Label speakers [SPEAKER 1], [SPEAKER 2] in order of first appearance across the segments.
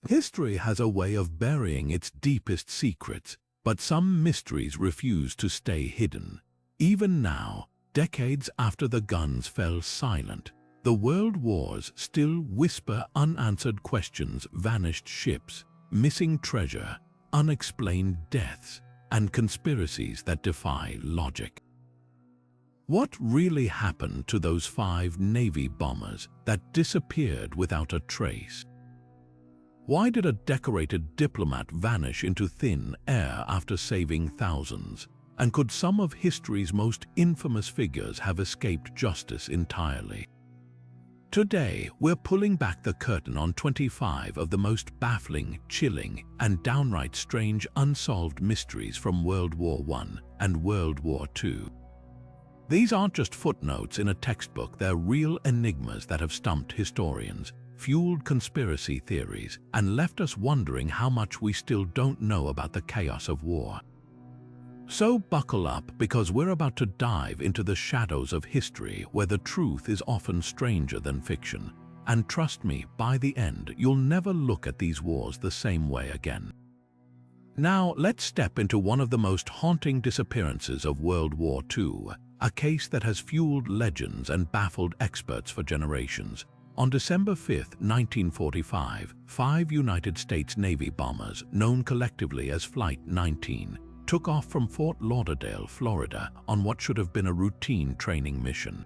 [SPEAKER 1] History has a way of burying its deepest secrets, but some mysteries refuse to stay hidden. Even now, decades after the guns fell silent, the world wars still whisper unanswered questions, vanished ships, missing treasure, unexplained deaths, and conspiracies that defy logic. What really happened to those 5 Navy bombers that disappeared without a trace? Why did a decorated diplomat vanish into thin air after saving thousands? And could some of history's most infamous figures have escaped justice entirely? Today, we're pulling back the curtain on 25 of the most baffling, chilling, and downright strange unsolved mysteries from World War I and World War II. These aren't just footnotes in a textbook, they're real enigmas that have stumped historians, fueled conspiracy theories, and left us wondering how much we still don't know about the chaos of war. So buckle up, because we're about to dive into the shadows of history where the truth is often stranger than fiction. And trust me, by the end, you'll never look at these wars the same way again. Now, let's step into one of the most haunting disappearances of World War II, a case that has fueled legends and baffled experts for generations. On December 5, 1945, 5 United States Navy bombers, known collectively as Flight 19, took off from Fort Lauderdale, Florida, on what should have been a routine training mission.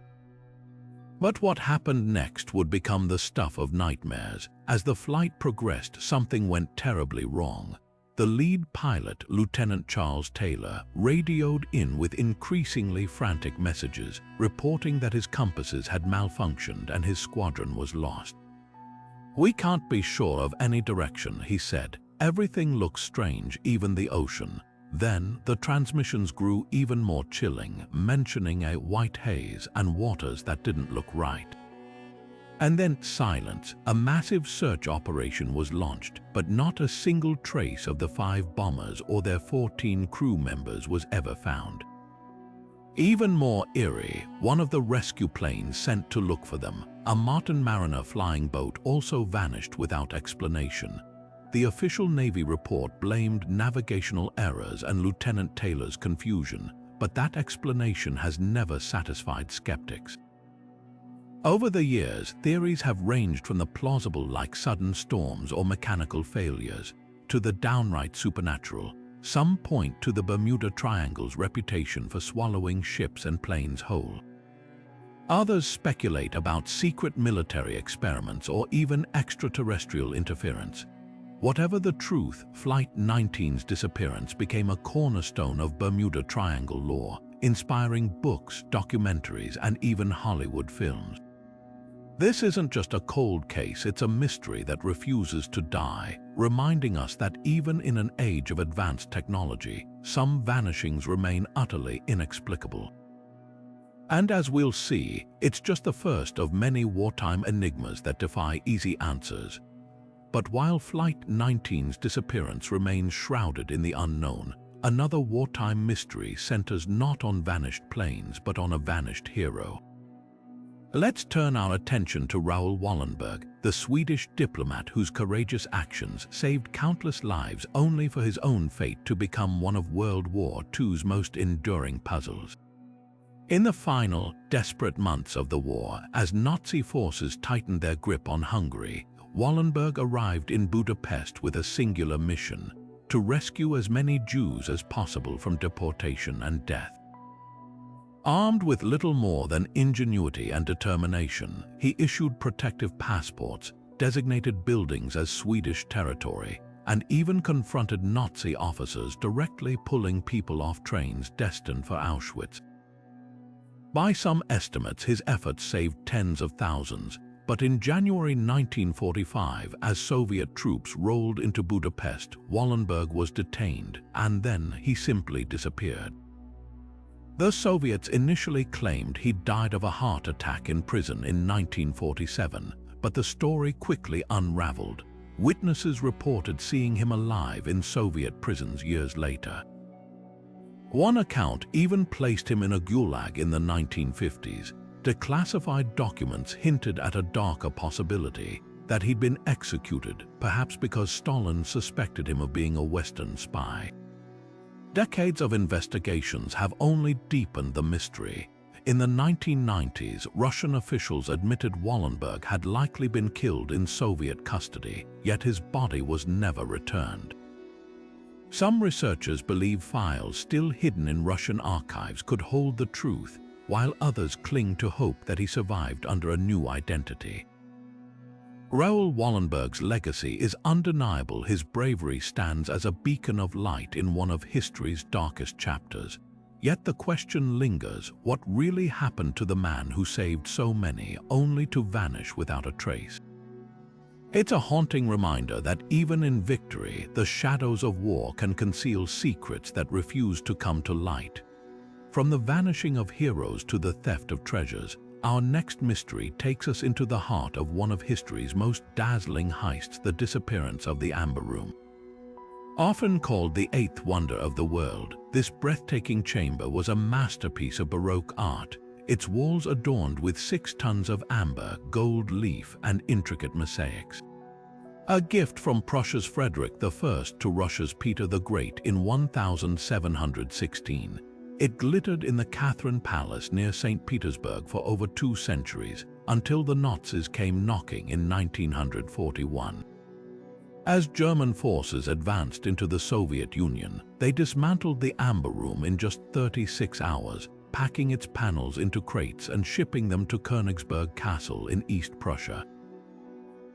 [SPEAKER 1] But what happened next would become the stuff of nightmares. As the flight progressed, something went terribly wrong. The lead pilot, Lieutenant Charles Taylor, radioed in with increasingly frantic messages, reporting that his compasses had malfunctioned and his squadron was lost. "We can't be sure of any direction," he said. "Everything looks strange, even the ocean." Then the transmissions grew even more chilling, mentioning a white haze and waters that didn't look right. And then silence. A massive search operation was launched, but not a single trace of the 5 bombers or their 14 crew members was ever found. Even more eerie, one of the rescue planes sent to look for them, a Martin Mariner flying boat, also vanished without explanation. The official Navy report blamed navigational errors and Lieutenant Taylor's confusion, but that explanation has never satisfied skeptics. Over the years, theories have ranged from the plausible, like sudden storms or mechanical failures, to the downright supernatural. Some point to the Bermuda Triangle's reputation for swallowing ships and planes whole. Others speculate about secret military experiments or even extraterrestrial interference. Whatever the truth, Flight 19's disappearance became a cornerstone of Bermuda Triangle lore, inspiring books, documentaries, and even Hollywood films. This isn't just a cold case, it's a mystery that refuses to die, reminding us that even in an age of advanced technology, some vanishings remain utterly inexplicable. And as we'll see, it's just the first of many wartime enigmas that defy easy answers. But while Flight 19's disappearance remains shrouded in the unknown, another wartime mystery centers not on vanished planes but on a vanished hero. Let's turn our attention to Raoul Wallenberg, the Swedish diplomat whose courageous actions saved countless lives only for his own fate to become one of World War II's most enduring puzzles. In the final, desperate months of the war, as Nazi forces tightened their grip on Hungary, Wallenberg arrived in Budapest with a singular mission: to rescue as many Jews as possible from deportation and death. Armed with little more than ingenuity and determination, he issued protective passports, designated buildings as Swedish territory, and even confronted Nazi officers directly pulling people off trains destined for Auschwitz. By some estimates, his efforts saved tens of thousands, but in January 1945, as Soviet troops rolled into Budapest, Wallenberg was detained, and then he simply disappeared. The Soviets initially claimed he died of a heart attack in prison in 1947, but the story quickly unraveled. Witnesses reported seeing him alive in Soviet prisons years later. One account even placed him in a gulag in the 1950s. Declassified documents hinted at a darker possibility, that he'd been executed, perhaps because Stalin suspected him of being a Western spy. Decades of investigations have only deepened the mystery. In the 1990s, Russian officials admitted Wallenberg had likely been killed in Soviet custody, yet his body was never returned. Some researchers believe files still hidden in Russian archives could hold the truth, while others cling to hope that he survived under a new identity. Raoul Wallenberg's legacy is undeniable. His bravery stands as a beacon of light in one of history's darkest chapters. Yet the question lingers, what really happened to the man who saved so many only to vanish without a trace? It's a haunting reminder that even in victory, the shadows of war can conceal secrets that refuse to come to light. From the vanishing of heroes to the theft of treasures, our next mystery takes us into the heart of one of history's most dazzling heists, the disappearance of the Amber Room. Often called the eighth wonder of the world, this breathtaking chamber was a masterpiece of Baroque art, its walls adorned with 6 tons of amber, gold leaf, and intricate mosaics. A gift from Prussia's Frederick I to Russia's Peter the Great in 1716. It glittered in the Catherine Palace near St. Petersburg for over 2 centuries, until the Nazis came knocking in 1941. As German forces advanced into the Soviet Union, they dismantled the Amber Room in just 36 hours, packing its panels into crates and shipping them to Königsberg Castle in East Prussia.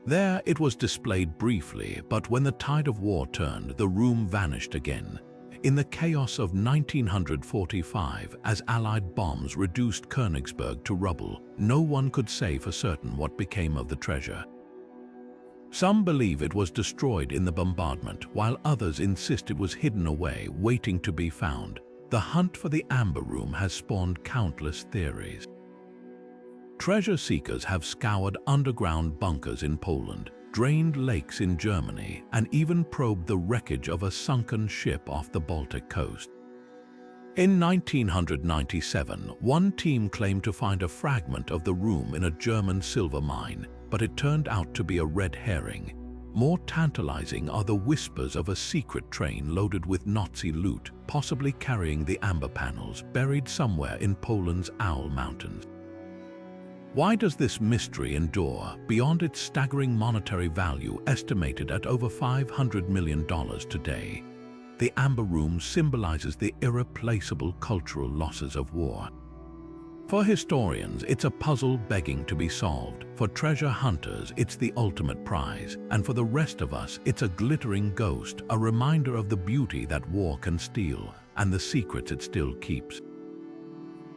[SPEAKER 1] There it was displayed briefly, but when the tide of war turned, the room vanished again. In the chaos of 1945, as Allied bombs reduced Königsberg to rubble, no one could say for certain what became of the treasure. Some believe it was destroyed in the bombardment, while others insist it was hidden away, waiting to be found. The hunt for the Amber Room has spawned countless theories. Treasure seekers have scoured underground bunkers in Poland, drained lakes in Germany, and even probed the wreckage of a sunken ship off the Baltic coast. In 1997, one team claimed to find a fragment of the room in a German silver mine, but it turned out to be a red herring. More tantalizing are the whispers of a secret train loaded with Nazi loot, possibly carrying the amber panels, buried somewhere in Poland's Owl Mountains. Why does this mystery endure beyond its staggering monetary value, estimated at over $500 million today? The Amber Room symbolizes the irreplaceable cultural losses of war. For historians, it's a puzzle begging to be solved. For treasure hunters, it's the ultimate prize. And for the rest of us, it's a glittering ghost, a reminder of the beauty that war can steal and the secrets it still keeps.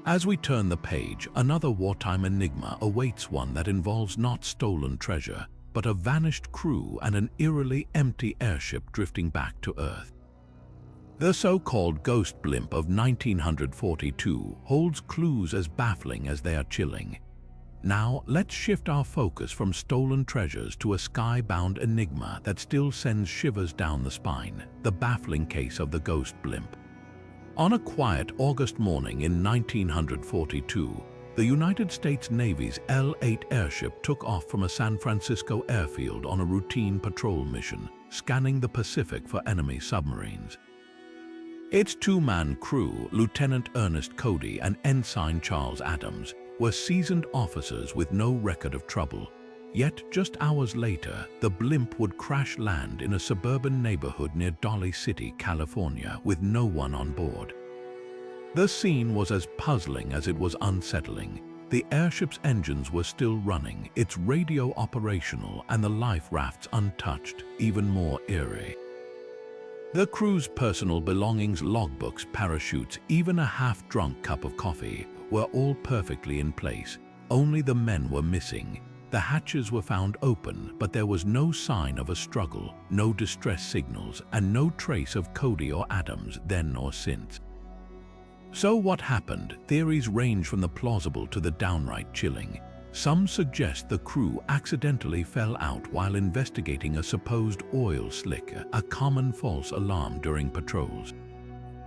[SPEAKER 1] As we turn the page, another wartime enigma awaits, one that involves not stolen treasure, but a vanished crew and an eerily empty airship drifting back to Earth. The so-called ghost blimp of 1942 holds clues as baffling as they are chilling. Now, let's shift our focus from stolen treasures to a sky-bound enigma that still sends shivers down the spine, the baffling case of the ghost blimp. On a quiet August morning in 1942, the United States Navy's L-8 airship took off from a San Francisco airfield on a routine patrol mission, scanning the Pacific for enemy submarines. Its 2-man crew, Lieutenant Ernest Cody and Ensign Charles Adams, were seasoned officers with no record of trouble. Yet, just hours later, the blimp would crash land in a suburban neighborhood near Dolly City, California, with no one on board. The scene was as puzzling as it was unsettling. The airship's engines were still running, its radio operational, and the life rafts untouched, even more eerie. The crew's personal belongings, logbooks, parachutes, even a half-drunk cup of coffee, were all perfectly in place. Only the men were missing. The hatches were found open, but there was no sign of a struggle, no distress signals, and no trace of Cody or Adams then or since. So what happened? Theories range from the plausible to the downright chilling. Some suggest the crew accidentally fell out while investigating a supposed oil slick, a common false alarm during patrols.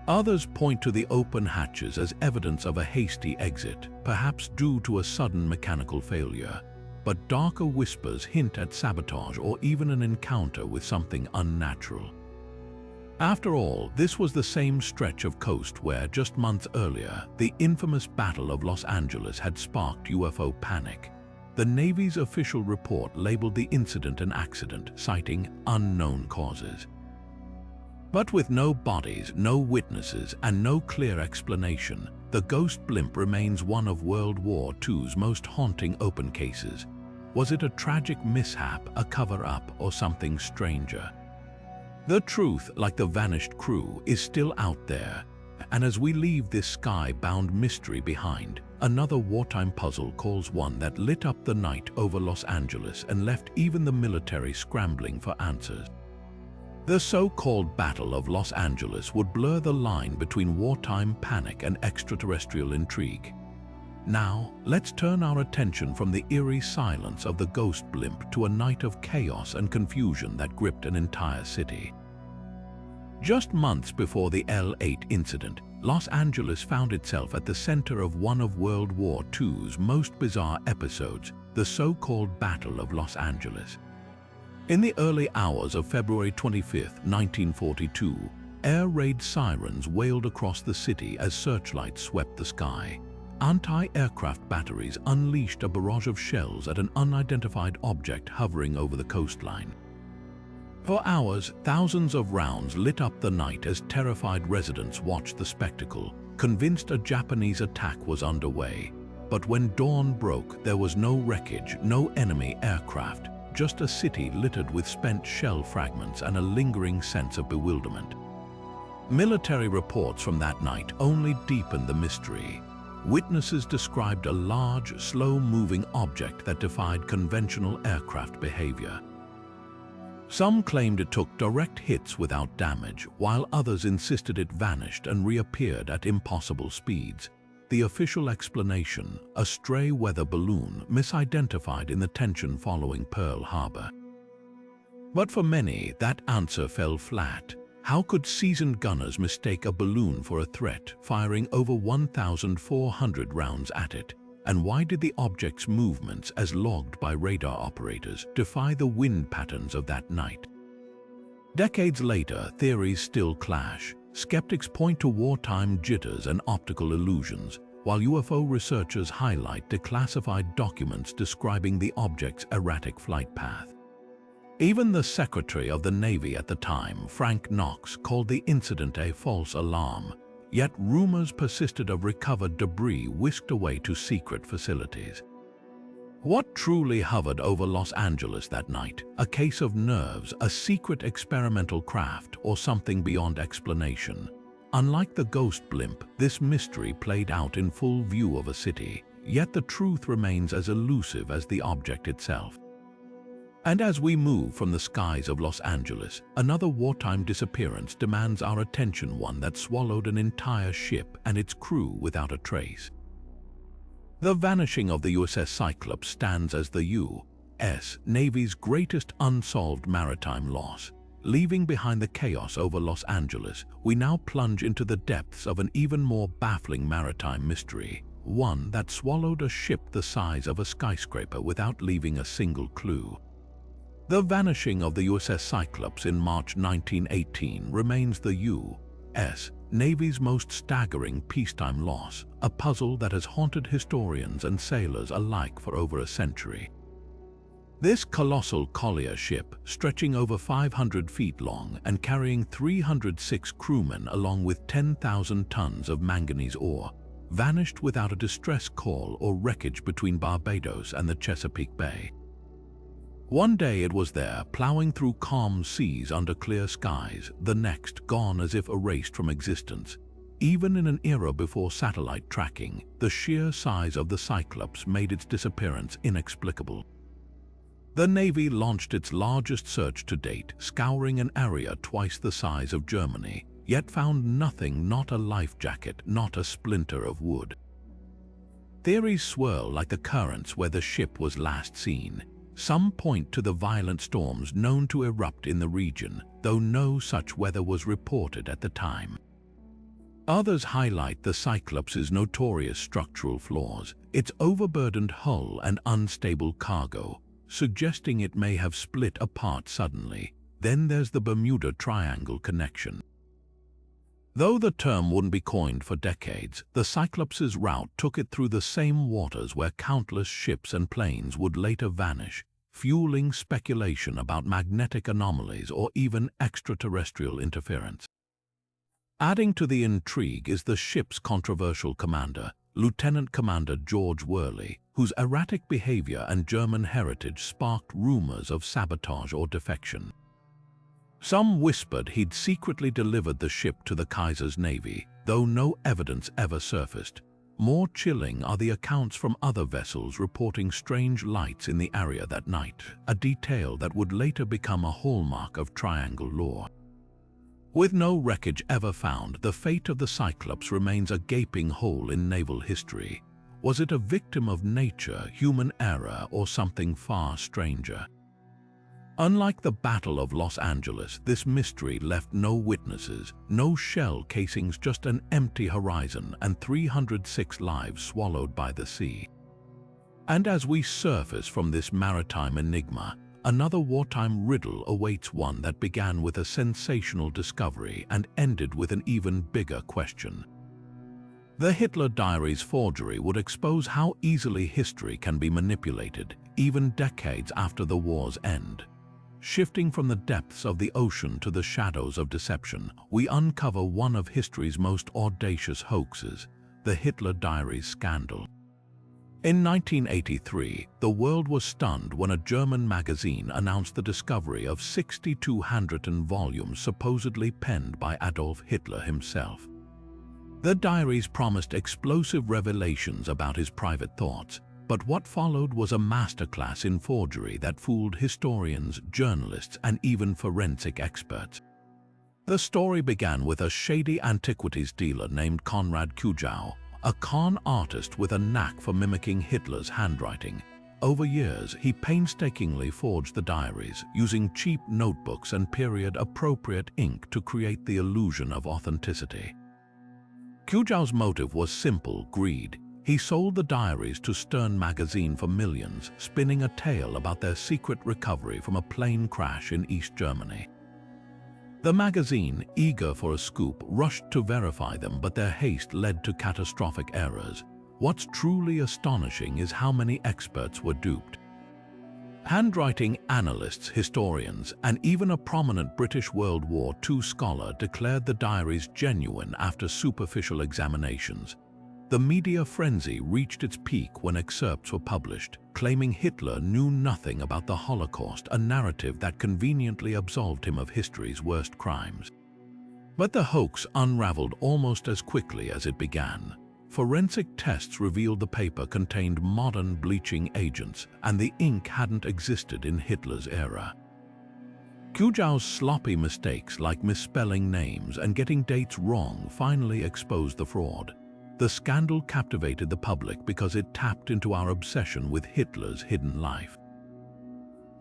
[SPEAKER 1] Others point to the open hatches as evidence of a hasty exit, perhaps due to a sudden mechanical failure. but darker whispers hint at sabotage or even an encounter with something unnatural. After all, this was the same stretch of coast where, just months earlier, the infamous Battle of Los Angeles had sparked UFO panic. The Navy's official report labeled the incident an accident, citing unknown causes. But with no bodies, no witnesses, and no clear explanation, the ghost blimp remains one of World War II's most haunting open cases. Was it a tragic mishap, a cover-up, or something stranger? The truth, like the vanished crew, is still out there, and as we leave this sky-bound mystery behind, another wartime puzzle calls one that lit up the night over Los Angeles and left even the military scrambling for answers. The so-called Battle of Los Angeles would blur the line between wartime panic and extraterrestrial intrigue. Now, let's turn our attention from the eerie silence of the ghost blimp to a night of chaos and confusion that gripped an entire city. Just months before the L-8 incident, Los Angeles found itself at the center of one of World War II's most bizarre episodes, the so-called Battle of Los Angeles. In the early hours of February 25, 1942, air raid sirens wailed across the city as searchlights swept the sky. Anti-aircraft batteries unleashed a barrage of shells at an unidentified object hovering over the coastline. For hours, thousands of rounds lit up the night as terrified residents watched the spectacle, convinced a Japanese attack was underway. But when dawn broke, there was no wreckage, no enemy aircraft, just a city littered with spent shell fragments and a lingering sense of bewilderment. Military reports from that night only deepened the mystery. Witnesses described a large, slow-moving object that defied conventional aircraft behavior. Some claimed it took direct hits without damage, while others insisted it vanished and reappeared at impossible speeds. The official explanation, a stray weather balloon misidentified in the tension following Pearl Harbor. But for many, that answer fell flat. How could seasoned gunners mistake a balloon for a threat, firing over 1,400 rounds at it? And why did the object's movements, as logged by radar operators, defy the wind patterns of that night? Decades later, theories still clash. Skeptics point to wartime jitters and optical illusions, while UFO researchers highlight declassified documents describing the object's erratic flight path. Even the Secretary of the Navy at the time, Frank Knox, called the incident a false alarm, yet rumors persisted of recovered debris whisked away to secret facilities. What truly hovered over Los Angeles that night? A case of nerves, a secret experimental craft, or something beyond explanation? Unlike the ghost blimp, this mystery played out in full view of a city, yet the truth remains as elusive as the object itself. And as we move from the skies of Los Angeles, another wartime disappearance demands our attention, one that swallowed an entire ship and its crew without a trace. The vanishing of the USS Cyclops stands as the U.S. Navy's greatest unsolved maritime loss. Leaving behind the chaos over Los Angeles, we now plunge into the depths of an even more baffling maritime mystery, one that swallowed a ship the size of a skyscraper without leaving a single clue. The vanishing of the USS Cyclops in March 1918 remains the U.S. Navy's most staggering peacetime loss, a puzzle that has haunted historians and sailors alike for over a century. This colossal collier ship, stretching over 500 feet long and carrying 306 crewmen along with 10,000 tons of manganese ore, vanished without a distress call or wreckage between Barbados and the Chesapeake Bay. One day it was there, plowing through calm seas under clear skies, the next gone as if erased from existence. Even in an era before satellite tracking, the sheer size of the Cyclops made its disappearance inexplicable. The Navy launched its largest search to date, scouring an area twice the size of Germany, yet found nothing, not a life jacket, not a splinter of wood. Theories swirl like the currents where the ship was last seen. Some point to the violent storms known to erupt in the region, though no such weather was reported at the time. Others highlight the Cyclops' notorious structural flaws, its overburdened hull and unstable cargo, suggesting it may have split apart suddenly. Then there's the Bermuda Triangle connection. Though the term wouldn't be coined for decades, the Cyclops' route took it through the same waters where countless ships and planes would later vanish, fueling speculation about magnetic anomalies or even extraterrestrial interference. Adding to the intrigue is the ship's controversial commander, Lieutenant Commander George Worley, whose erratic behavior and German heritage sparked rumors of sabotage or defection. Some whispered he'd secretly delivered the ship to the Kaiser's navy, though no evidence ever surfaced. More chilling are the accounts from other vessels reporting strange lights in the area that night, a detail that would later become a hallmark of Triangle lore. With no wreckage ever found, the fate of the Cyclops remains a gaping hole in naval history. Was it a victim of nature, human error, or something far stranger? Unlike the Battle of Los Angeles, this mystery left no witnesses, no shell casings, just an empty horizon and 306 lives swallowed by the sea. And as we surface from this maritime enigma, another wartime riddle awaits, one that began with a sensational discovery and ended with an even bigger question. The Hitler Diaries forgery would expose how easily history can be manipulated, even decades after the war's end. Shifting from the depths of the ocean to the shadows of deception, we uncover one of history's most audacious hoaxes, the Hitler Diaries scandal. In 1983, the world was stunned when a German magazine announced the discovery of 62 handwritten volumes supposedly penned by Adolf Hitler himself. The diaries promised explosive revelations about his private thoughts, but what followed was a masterclass in forgery that fooled historians, journalists, and even forensic experts. The story began with a shady antiquities dealer named Konrad Kujau, a con artist with a knack for mimicking Hitler's handwriting. Over years, he painstakingly forged the diaries, using cheap notebooks and period-appropriate ink to create the illusion of authenticity. Kujau's motive was simple: greed. He sold the diaries to Stern magazine for millions, spinning a tale about their secret recovery from a plane crash in East Germany. The magazine, eager for a scoop, rushed to verify them, but their haste led to catastrophic errors. What's truly astonishing is how many experts were duped. Handwriting analysts, historians, and even a prominent British World War II scholar declared the diaries genuine after superficial examinations. The media frenzy reached its peak when excerpts were published, claiming Hitler knew nothing about the Holocaust, a narrative that conveniently absolved him of history's worst crimes. But the hoax unraveled almost as quickly as it began. Forensic tests revealed the paper contained modern bleaching agents, and the ink hadn't existed in Hitler's era. Kujau's sloppy mistakes, like misspelling names and getting dates wrong, finally exposed the fraud. The scandal captivated the public because it tapped into our obsession with Hitler's hidden life.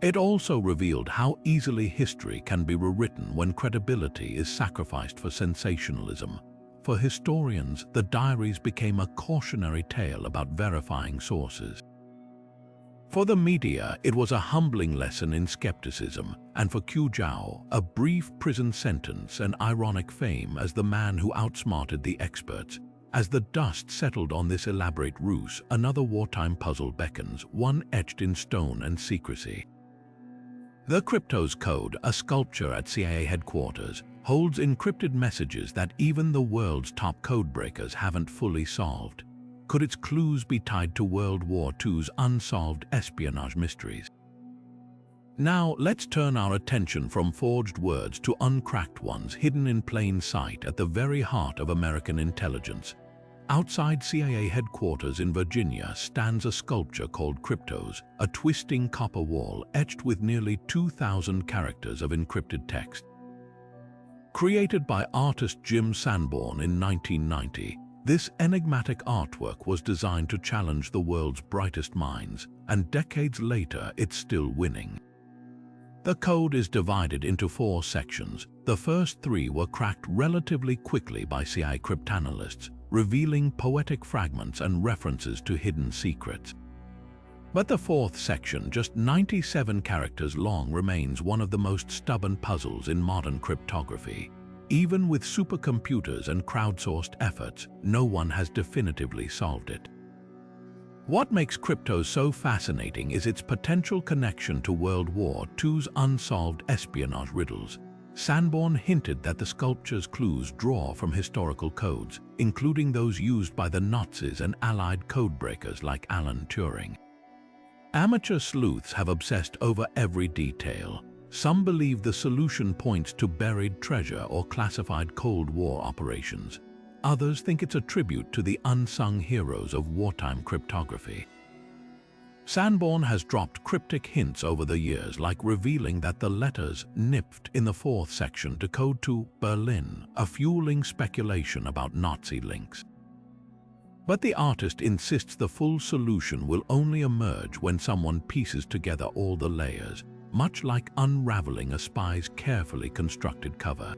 [SPEAKER 1] It also revealed how easily history can be rewritten when credibility is sacrificed for sensationalism. For historians, the diaries became a cautionary tale about verifying sources. For the media, it was a humbling lesson in skepticism, and for Kujau, a brief prison sentence and ironic fame as the man who outsmarted the experts. As the dust settled on this elaborate ruse, another wartime puzzle beckons, one etched in stone and secrecy. The Cryptos Code, a sculpture at CIA headquarters, holds encrypted messages that even the world's top codebreakers haven't fully solved. Could its clues be tied to World War II's unsolved espionage mysteries? Now, let's turn our attention from forged words to uncracked ones hidden in plain sight at the very heart of American intelligence. Outside CIA headquarters in Virginia stands a sculpture called Cryptos, a twisting copper wall etched with nearly 2,000 characters of encrypted text. Created by artist Jim Sanborn in 1990, this enigmatic artwork was designed to challenge the world's brightest minds, and decades later it's still winning. The code is divided into 4 sections. The first 3 were cracked relatively quickly by CIA cryptanalysts, revealing poetic fragments and references to hidden secrets. But the 4th section, just 97 characters long, remains one of the most stubborn puzzles in modern cryptography. Even with supercomputers and crowdsourced efforts, no one has definitively solved it. What makes crypto so fascinating is its potential connection to World War II's unsolved espionage riddles. Sanborn hinted that the sculpture's clues draw from historical codes, including those used by the Nazis and Allied codebreakers like Alan Turing. Amateur sleuths have obsessed over every detail. Some believe the solution points to buried treasure or classified Cold War operations. Others think it's a tribute to the unsung heroes of wartime cryptography. Sanborn has dropped cryptic hints over the years, like revealing that the letters NIPT in the 4th section decode to Berlin, fueling speculation about Nazi links. But the artist insists the full solution will only emerge when someone pieces together all the layers, much like unraveling a spy's carefully constructed cover.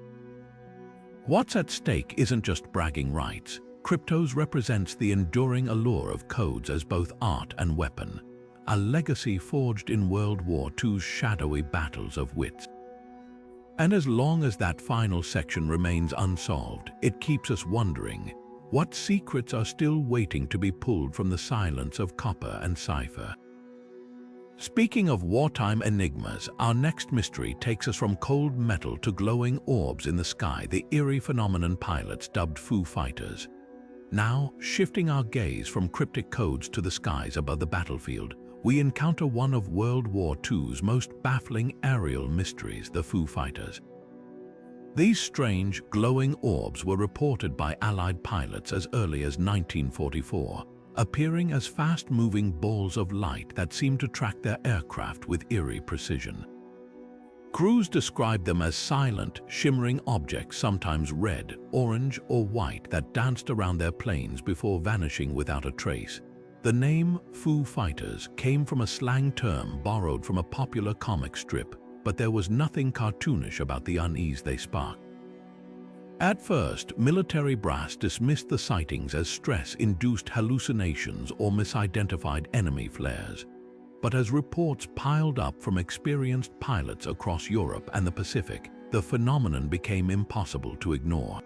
[SPEAKER 1] What's at stake isn't just bragging rights. Cryptos represents the enduring allure of codes as both art and weapon, a legacy forged in World War II's shadowy battles of wits. And as long as that final section remains unsolved, it keeps us wondering, what secrets are still waiting to be pulled from the silence of copper and cipher? Speaking of wartime enigmas, our next mystery takes us from cold metal to glowing orbs in the sky, the eerie phenomenon pilots dubbed Foo Fighters. Now, shifting our gaze from cryptic codes to the skies above the battlefield, we encounter one of World War II's most baffling aerial mysteries, the Foo Fighters. These strange, glowing orbs were reported by Allied pilots as early as 1944. Appearing as fast-moving balls of light that seem to track their aircraft with eerie precision. Crews described them as silent, shimmering objects, sometimes red, orange, or white, that danced around their planes before vanishing without a trace. The name Foo Fighters came from a slang term borrowed from a popular comic strip, but there was nothing cartoonish about the unease they sparked. At first, military brass dismissed the sightings as stress-induced hallucinations or misidentified enemy flares. But as reports piled up from experienced pilots across Europe and the Pacific, the phenomenon became impossible to ignore.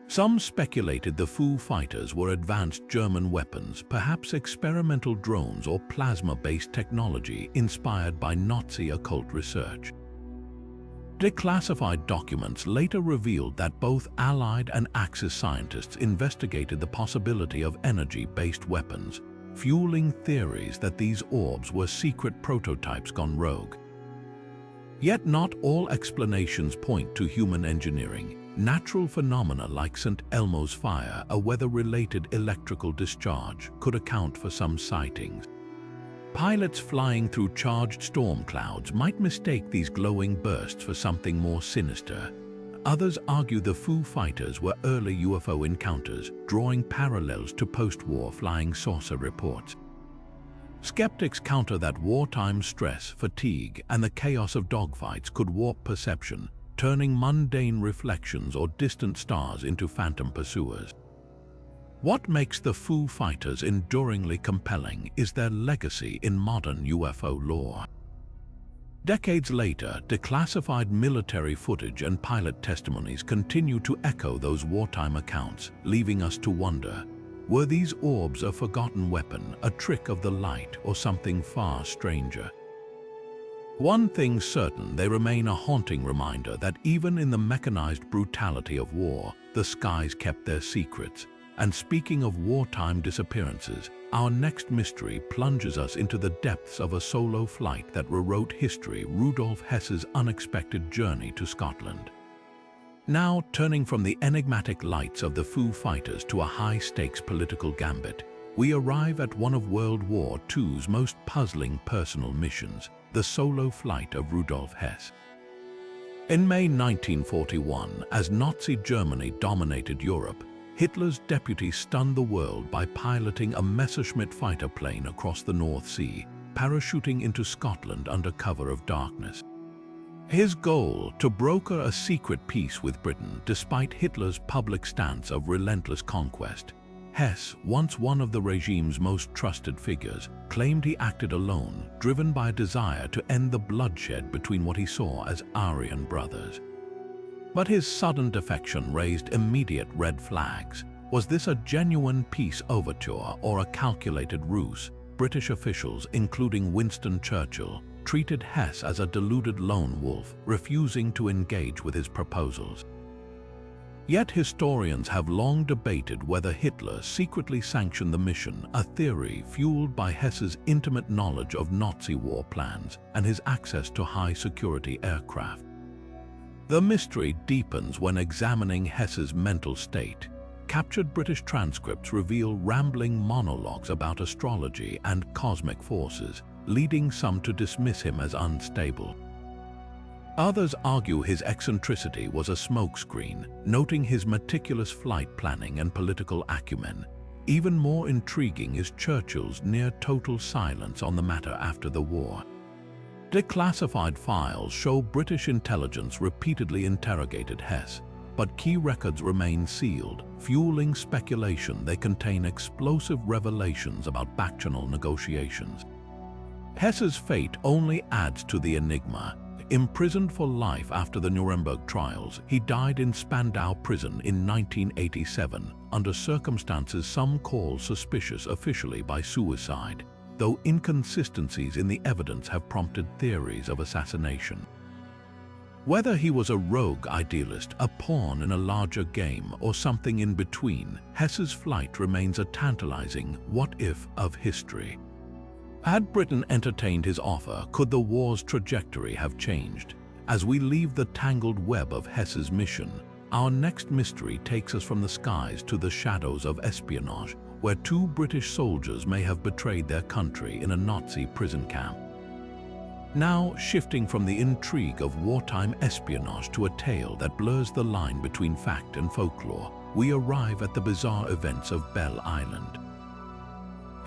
[SPEAKER 1] Some speculated the Foo Fighters were advanced German weapons, perhaps experimental drones or plasma-based technology inspired by Nazi occult research. Declassified documents later revealed that both Allied and Axis scientists investigated the possibility of energy-based weapons, fueling theories that these orbs were secret prototypes gone rogue. Yet not all explanations point to human engineering. Natural phenomena like St. Elmo's fire, a weather-related electrical discharge, could account for some sightings. Pilots flying through charged storm clouds might mistake these glowing bursts for something more sinister. Others argue the Foo Fighters were early UFO encounters, drawing parallels to post-war flying saucer reports. Skeptics counter that wartime stress, fatigue, and the chaos of dogfights could warp perception, turning mundane reflections or distant stars into phantom pursuers. What makes the Foo Fighters enduringly compelling is their legacy in modern UFO lore. Decades later, declassified military footage and pilot testimonies continue to echo those wartime accounts, leaving us to wonder, were these orbs a forgotten weapon, a trick of the light, or something far stranger? One thing's certain, they remain a haunting reminder that even in the mechanized brutality of war, the skies kept their secrets. And speaking of wartime disappearances, our next mystery plunges us into the depths of a solo flight that rewrote history, Rudolf Hess's unexpected journey to Scotland. Now, turning from the enigmatic lights of the Foo Fighters to a high-stakes political gambit, we arrive at one of World War II's most puzzling personal missions, the solo flight of Rudolf Hess. In May 1941, as Nazi Germany dominated Europe, Hitler's deputy stunned the world by piloting a Messerschmitt fighter plane across the North Sea, parachuting into Scotland under cover of darkness. His goal, to broker a secret peace with Britain despite Hitler's public stance of relentless conquest. Hess, once one of the regime's most trusted figures, claimed he acted alone, driven by a desire to end the bloodshed between what he saw as Aryan brothers. But his sudden defection raised immediate red flags. Was this a genuine peace overture or a calculated ruse? British officials, including Winston Churchill, treated Hess as a deluded lone wolf, refusing to engage with his proposals. Yet historians have long debated whether Hitler secretly sanctioned the mission, a theory fueled by Hess's intimate knowledge of Nazi war plans and his access to high-security aircraft. The mystery deepens when examining Hess's mental state. Captured British transcripts reveal rambling monologues about astrology and cosmic forces, leading some to dismiss him as unstable. Others argue his eccentricity was a smokescreen, noting his meticulous flight planning and political acumen. Even more intriguing is Churchill's near-total silence on the matter after the war. Declassified files show British intelligence repeatedly interrogated Hess, but key records remain sealed, fueling speculation they contain explosive revelations about back-channel negotiations. Hess's fate only adds to the enigma. Imprisoned for life after the Nuremberg trials, he died in Spandau prison in 1987, under circumstances some call suspicious officially by suicide, though inconsistencies in the evidence have prompted theories of assassination. Whether he was a rogue idealist, a pawn in a larger game, or something in between, Hess's flight remains a tantalizing what-if of history. Had Britain entertained his offer, could the war's trajectory have changed? As we leave the tangled web of Hess's mission, our next mystery takes us from the skies to the shadows of espionage, where two British soldiers may have betrayed their country in a Nazi prison camp. Now, shifting from the intrigue of wartime espionage to a tale that blurs the line between fact and folklore, we arrive at the bizarre events of Belle Island.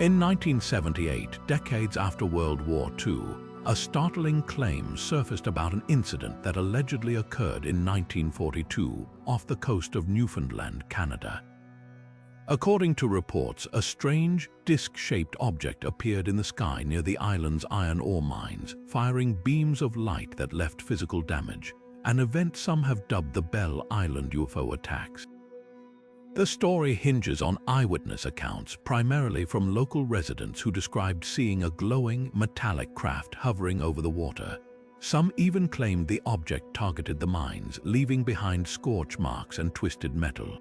[SPEAKER 1] In 1978, decades after World War II, a startling claim surfaced about an incident that allegedly occurred in 1942 off the coast of Newfoundland, Canada. According to reports, a strange, disc-shaped object appeared in the sky near the island's iron ore mines, firing beams of light that left physical damage, an event some have dubbed the Belle Island UFO attacks. The story hinges on eyewitness accounts, primarily from local residents who described seeing a glowing, metallic craft hovering over the water. Some even claimed the object targeted the mines, leaving behind scorch marks and twisted metal.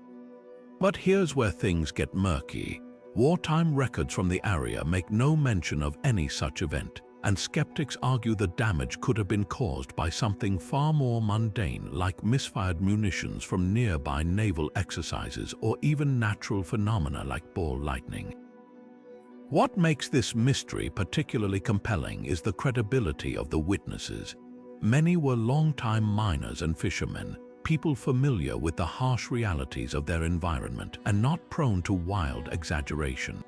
[SPEAKER 1] But here's where things get murky. Wartime records from the area make no mention of any such event, and skeptics argue the damage could have been caused by something far more mundane, like misfired munitions from nearby naval exercises or even natural phenomena like ball lightning. What makes this mystery particularly compelling is the credibility of the witnesses. Many were longtime miners and fishermen, people familiar with the harsh realities of their environment and not prone to wild exaggeration.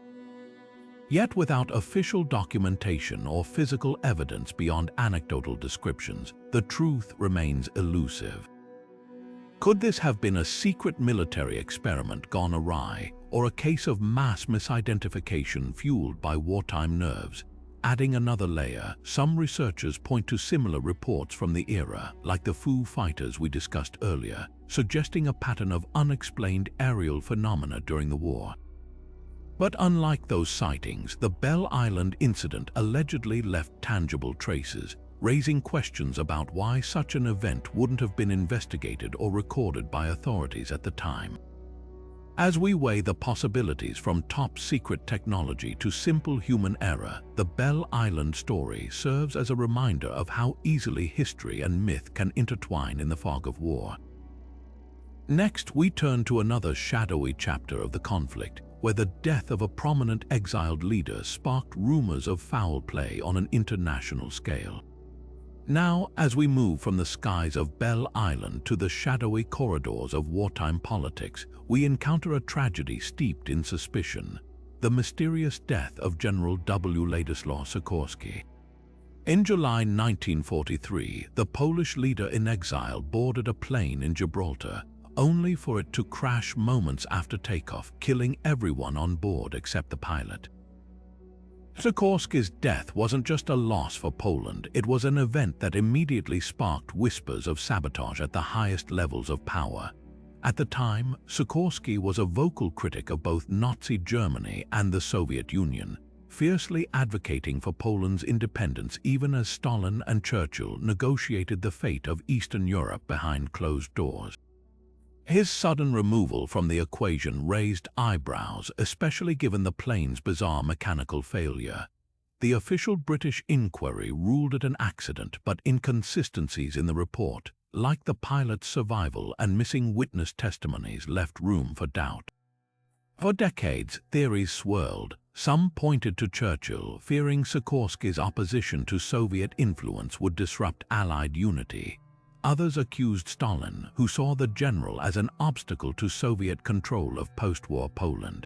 [SPEAKER 1] Yet without official documentation or physical evidence beyond anecdotal descriptions, the truth remains elusive. Could this have been a secret military experiment gone awry, or a case of mass misidentification fueled by wartime nerves? Adding another layer, some researchers point to similar reports from the era, like the Foo Fighters we discussed earlier, suggesting a pattern of unexplained aerial phenomena during the war. But unlike those sightings, the Belle Island incident allegedly left tangible traces, raising questions about why such an event wouldn't have been investigated or recorded by authorities at the time. As we weigh the possibilities from top-secret technology to simple human error, the Belle Island story serves as a reminder of how easily history and myth can intertwine in the fog of war. Next, we turn to another shadowy chapter of the conflict, where the death of a prominent exiled leader sparked rumors of foul play on an international scale. Now, as we move from the skies of Belle Island to the shadowy corridors of wartime politics, we encounter a tragedy steeped in suspicion. the mysterious death of General W. Ladislaw Sikorski. In July 1943, the Polish leader in exile boarded a plane in Gibraltar, only for it to crash moments after takeoff, killing everyone on board except the pilot. Sikorski's death wasn't just a loss for Poland, it was an event that immediately sparked whispers of sabotage at the highest levels of power. At the time, Sikorski was a vocal critic of both Nazi Germany and the Soviet Union, fiercely advocating for Poland's independence even as Stalin and Churchill negotiated the fate of Eastern Europe behind closed doors. His sudden removal from the equation raised eyebrows, especially given the plane's bizarre mechanical failure. The official British inquiry ruled it an accident, but inconsistencies in the report, like the pilot's survival and missing witness testimonies, left room for doubt. For decades, theories swirled. Some pointed to Churchill, fearing Sikorski's opposition to Soviet influence would disrupt Allied unity. Others accused Stalin, who saw the general as an obstacle to Soviet control of post-war Poland.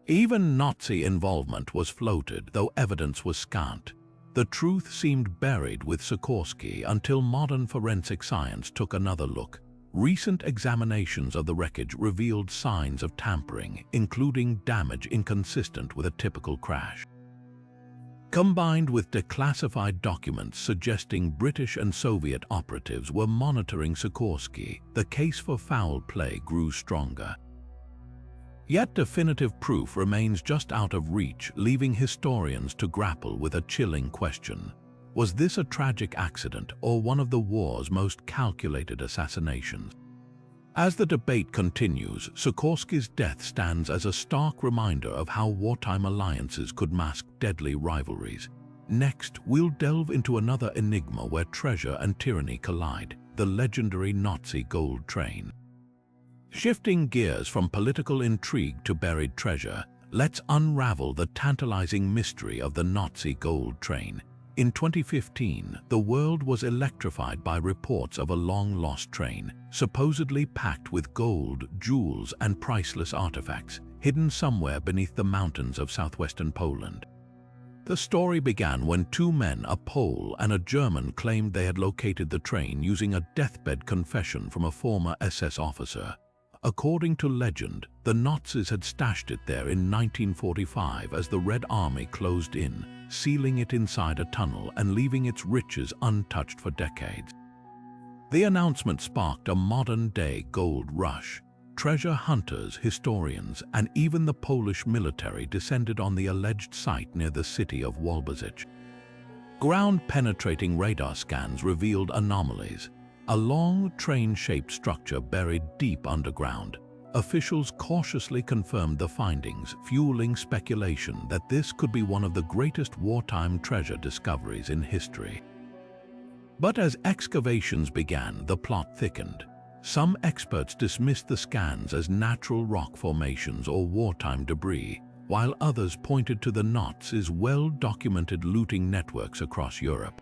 [SPEAKER 1] Even Nazi involvement was floated, though evidence was scant. The truth seemed buried with Sikorski until modern forensic science took another look. Recent examinations of the wreckage revealed signs of tampering, including damage inconsistent with a typical crash. Combined with declassified documents suggesting British and Soviet operatives were monitoring Sikorski, the case for foul play grew stronger. Yet definitive proof remains just out of reach, leaving historians to grapple with a chilling question. Was this a tragic accident or one of the war's most calculated assassinations? As the debate continues, Sikorski's death stands as a stark reminder of how wartime alliances could mask deadly rivalries. Next, we'll delve into another enigma where treasure and tyranny collide, the legendary Nazi gold train. Shifting gears from political intrigue to buried treasure, let's unravel the tantalizing mystery of the Nazi gold train. In 2015, the world was electrified by reports of a long-lost train, supposedly packed with gold, jewels, and priceless artifacts, hidden somewhere beneath the mountains of southwestern Poland. The story began when two men, a Pole and a German, claimed they had located the train using a deathbed confession from a former SS officer. According to legend, the Nazis had stashed it there in 1945 as the Red Army closed in, sealing it inside a tunnel and leaving its riches untouched for decades. The announcement sparked a modern-day gold rush. Treasure hunters, historians, and even the Polish military descended on the alleged site near the city of Wallenberg. Ground-penetrating radar scans revealed anomalies. A long, train-shaped structure buried deep underground. Officials cautiously confirmed the findings, fueling speculation that this could be one of the greatest wartime treasure discoveries in history. But as excavations began, the plot thickened. Some experts dismissed the scans as natural rock formations or wartime debris, while others pointed to the Nazis' well-documented looting networks across Europe.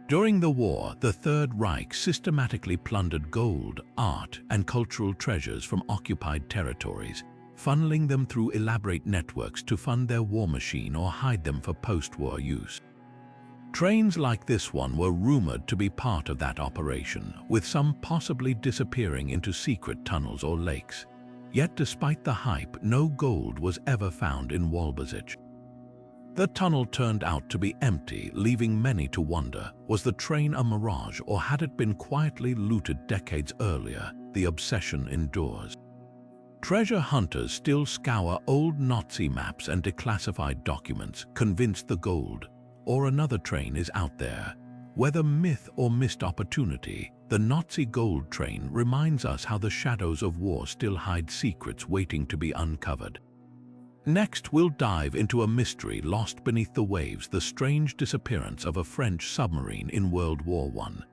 [SPEAKER 1] During the war, the Third Reich systematically plundered gold, art, and cultural treasures from occupied territories, funneling them through elaborate networks to fund their war machine or hide them for post-war use. Trains like this one were rumored to be part of that operation, with some possibly disappearing into secret tunnels or lakes. Yet despite the hype, no gold was ever found in Wallenberg. The tunnel turned out to be empty, leaving many to wonder, was the train a mirage or had it been quietly looted decades earlier? The obsession endures. Treasure hunters still scour old Nazi maps and declassified documents, convinced the gold or another train is out there. Whether myth or missed opportunity, the Nazi gold train reminds us how the shadows of war still hide secrets waiting to be uncovered. Next, we'll dive into a mystery lost beneath the waves, the strange disappearance of a French submarine in World War I.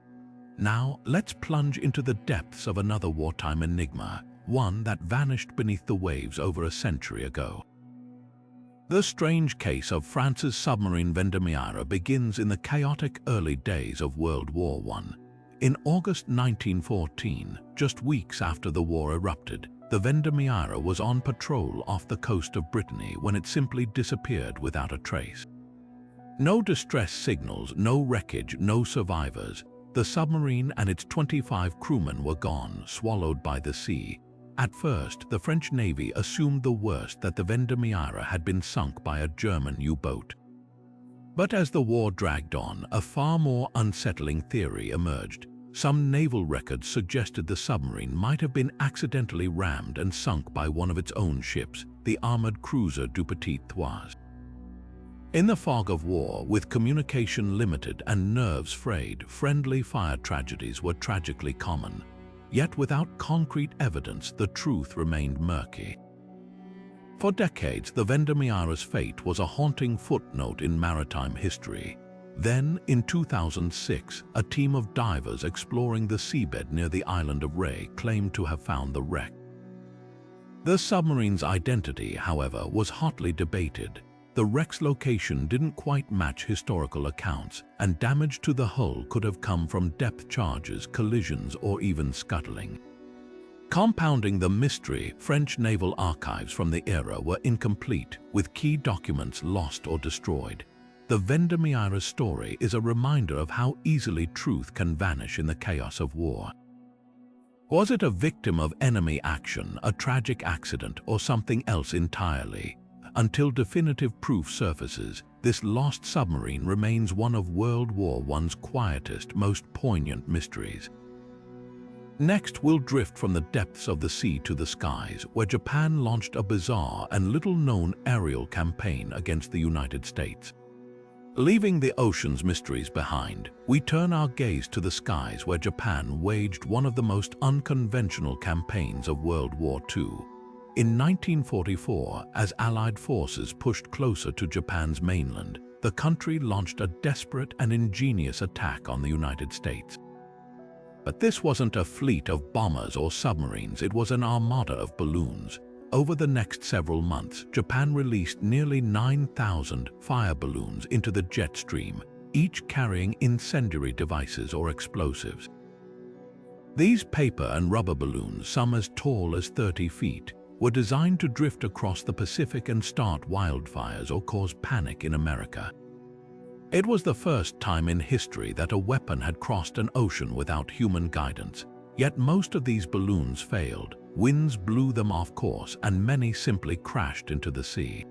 [SPEAKER 1] Now, let's plunge into the depths of another wartime enigma, one that vanished beneath the waves over a century ago. The strange case of France's submarine Vendémiaire begins in the chaotic early days of World War I. In August 1914, just weeks after the war erupted, the Vanishing was on patrol off the coast of Brittany when it simply disappeared without a trace. No distress signals, no wreckage, no survivors. The submarine and its 25 crewmen were gone, swallowed by the sea. At first, the French Navy assumed the worst, that the Vanishing had been sunk by a German U-boat. But as the war dragged on, a far more unsettling theory emerged. Some naval records suggested the submarine might have been accidentally rammed and sunk by one of its own ships, the armored cruiser du Petit Thouars. In the fog of war, with communication limited and nerves frayed, friendly fire tragedies were tragically common. Yet without concrete evidence, the truth remained murky. For decades, the Vanishing's fate was a haunting footnote in maritime history. Then, in 2006, a team of divers exploring the seabed near the island of Raoul claimed to have found the wreck. The submarine's identity, however, was hotly debated. The wreck's location didn't quite match historical accounts, and damage to the hull could have come from depth charges, collisions, or even scuttling. Compounding the mystery, French naval archives from the era were incomplete, with key documents lost or destroyed. The Vanishing's story is a reminder of how easily truth can vanish in the chaos of war. Was it a victim of enemy action, a tragic accident, or something else entirely? Until definitive proof surfaces, this lost submarine remains one of World War I's quietest, most poignant mysteries. Next, we'll drift from the depths of the sea to the skies, where Japan launched a bizarre and little-known aerial campaign against the United States. Leaving the ocean's mysteries behind, we turn our gaze to the skies, where Japan waged one of the most unconventional campaigns of World War II. In 1944, as Allied forces pushed closer to Japan's mainland, the country launched a desperate and ingenious attack on the United States. But this wasn't a fleet of bombers or submarines, it was an armada of balloons. Over the next several months, Japan released nearly 9,000 fire balloons into the jet stream, each carrying incendiary devices or explosives. These paper and rubber balloons, some as tall as 30 feet, were designed to drift across the Pacific and start wildfires or cause panic in America. It was the first time in history that a weapon had crossed an ocean without human guidance, yet most of these balloons failed. Winds blew them off course, and many simply crashed into the sea.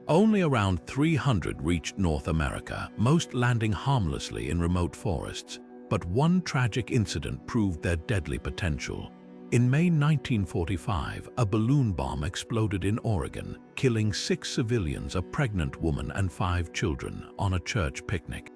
[SPEAKER 1] Only around 300 reached North America, most landing harmlessly in remote forests. But one tragic incident proved their deadly potential. In May 1945, a balloon bomb exploded in Oregon, killing 6 civilians, a pregnant woman and 5 children, on a church picnic.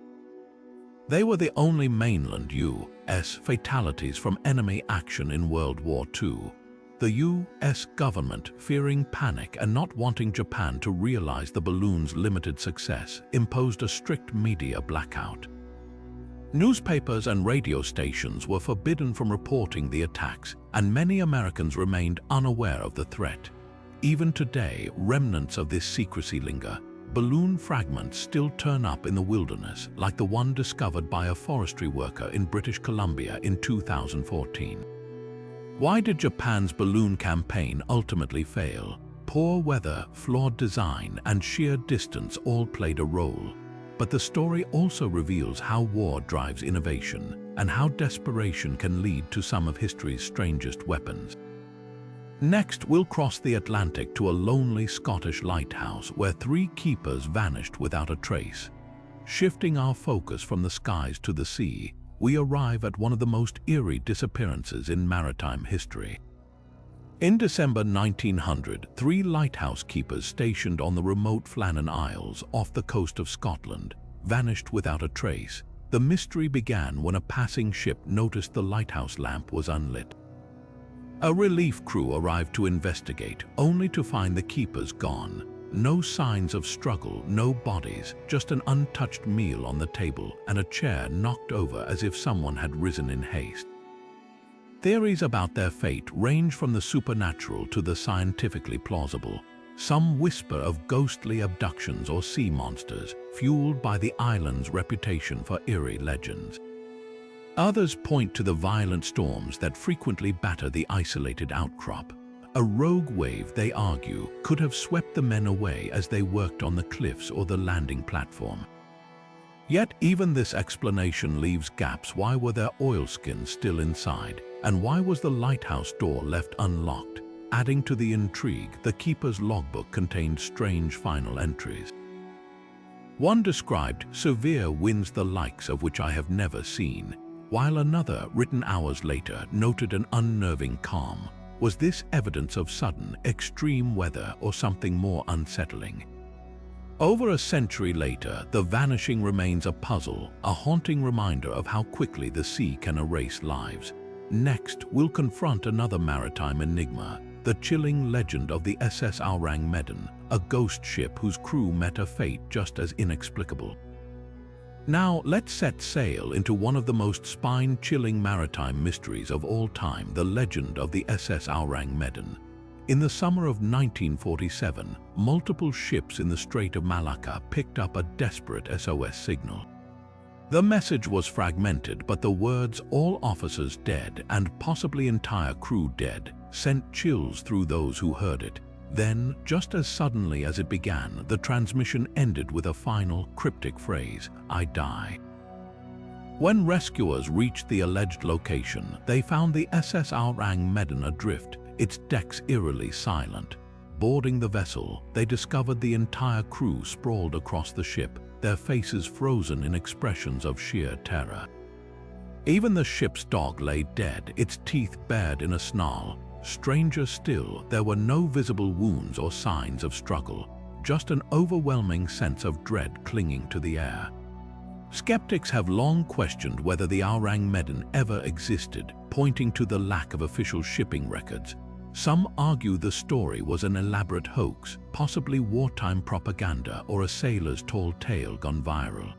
[SPEAKER 1] They were the only mainland U.S. fatalities from enemy action in World War II. The U.S. government, fearing panic and not wanting Japan to realize the balloon's limited success, imposed a strict media blackout. Newspapers and radio stations were forbidden from reporting the attacks, and many Americans remained unaware of the threat. Even today, remnants of this secrecy linger. Balloon fragments still turn up in the wilderness, like the one discovered by a forestry worker in British Columbia in 2014. Why did Japan's balloon campaign ultimately fail? Poor weather, flawed design, and sheer distance all played a role. But the story also reveals how war drives innovation, and how desperation can lead to some of history's strangest weapons. Next, we'll cross the Atlantic to a lonely Scottish lighthouse where 3 keepers vanished without a trace. Shifting our focus from the skies to the sea, we arrive at one of the most eerie disappearances in maritime history. In December 1900, 3 lighthouse keepers stationed on the remote Flannan Isles off the coast of Scotland vanished without a trace. The mystery began when a passing ship noticed the lighthouse lamp was unlit. A relief crew arrived to investigate, only to find the keepers gone. No signs of struggle, no bodies, just an untouched meal on the table and a chair knocked over as if someone had risen in haste. Theories about their fate range from the supernatural to the scientifically plausible. Some whisper of ghostly abductions or sea monsters, fueled by the island's reputation for eerie legends. Others point to the violent storms that frequently batter the isolated outcrop. a rogue wave, they argue, could have swept the men away as they worked on the cliffs or the landing platform. Yet even this explanation leaves gaps. Why were their oilskins still inside? And why was the lighthouse door left unlocked? Adding to the intrigue, the keeper's logbook contained strange final entries. One described severe winds the likes of which I have never seen, while another, written hours later, noted an unnerving calm. Was this evidence of sudden, extreme weather or something more unsettling? Over a century later, the vanishing remains a puzzle, a haunting reminder of how quickly the sea can erase lives. Next, we'll confront another maritime enigma, the chilling legend of the SS Aurang Medan, a ghost ship whose crew met a fate just as inexplicable. Now, let's set sail into one of the most spine-chilling maritime mysteries of all time, the legend of the SS Aurang Medan. In the summer of 1947, multiple ships in the Strait of Malacca picked up a desperate SOS signal. The message was fragmented, but the words "all officers dead" and possibly entire crew dead sent chills through those who heard it. Then, just as suddenly as it began, the transmission ended with a final, cryptic phrase, "I die." When rescuers reached the alleged location, they found the SS Aurang Medan adrift, its decks eerily silent. Boarding the vessel, they discovered the entire crew sprawled across the ship, their faces frozen in expressions of sheer terror. Even the ship's dog lay dead, its teeth bared in a snarl. Stranger still, there were no visible wounds or signs of struggle, just an overwhelming sense of dread clinging to the air. Skeptics have long questioned whether the Aurang Medan ever existed, pointing to the lack of official shipping records. Some argue the story was an elaborate hoax, possibly wartime propaganda or a sailor's tall tale gone viral.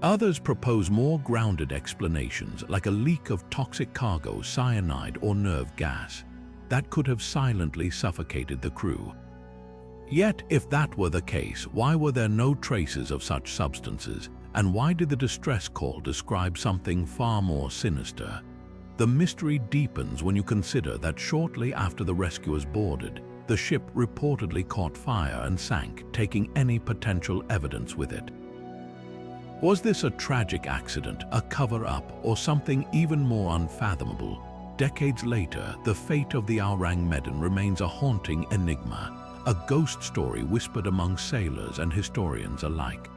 [SPEAKER 1] Others propose more grounded explanations, like a leak of toxic cargo, cyanide or nerve gas, that could have silently suffocated the crew. Yet, if that were the case, why were there no traces of such substances? And why did the distress call describe something far more sinister? The mystery deepens when you consider that shortly after the rescuers boarded, the ship reportedly caught fire and sank, taking any potential evidence with it. Was this a tragic accident, a cover-up, or something even more unfathomable? Decades later, the fate of the Aurang Medan remains a haunting enigma, a ghost story whispered among sailors and historians alike.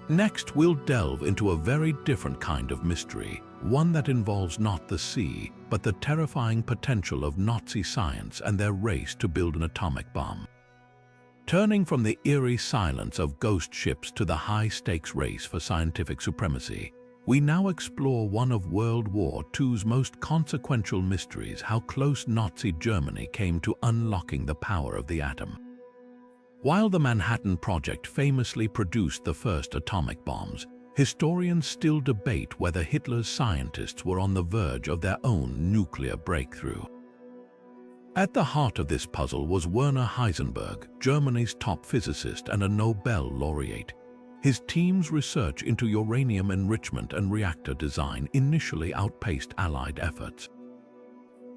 [SPEAKER 1] Next, we'll delve into a very different kind of mystery, one that involves not the sea, but the terrifying potential of Nazi science and their race to build an atomic bomb. Turning from the eerie silence of ghost ships to the high-stakes race for scientific supremacy, we now explore one of World War II's most consequential mysteries: how close Nazi Germany came to unlocking the power of the atom. While the Manhattan Project famously produced the first atomic bombs, historians still debate whether Hitler's scientists were on the verge of their own nuclear breakthrough. At the heart of this puzzle was Werner Heisenberg, Germany's top physicist and a Nobel laureate. His team's research into uranium enrichment and reactor design initially outpaced Allied efforts.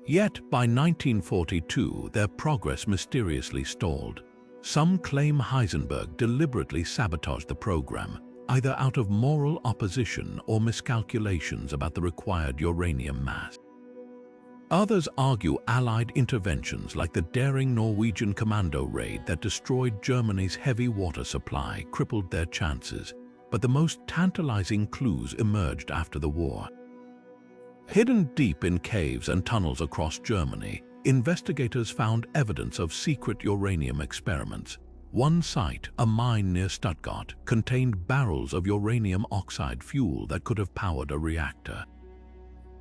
[SPEAKER 1] Yet, by 1942, their progress mysteriously stalled. Some claim Heisenberg deliberately sabotaged the program, either out of moral opposition or miscalculations about the required uranium mass. Others argue Allied interventions, like the daring Norwegian commando raid that destroyed Germany's heavy water supply, crippled their chances, but the most tantalizing clues emerged after the war. Hidden deep in caves and tunnels across Germany, investigators found evidence of secret uranium experiments. One site, a mine near Stuttgart, contained barrels of uranium oxide fuel that could have powered a reactor.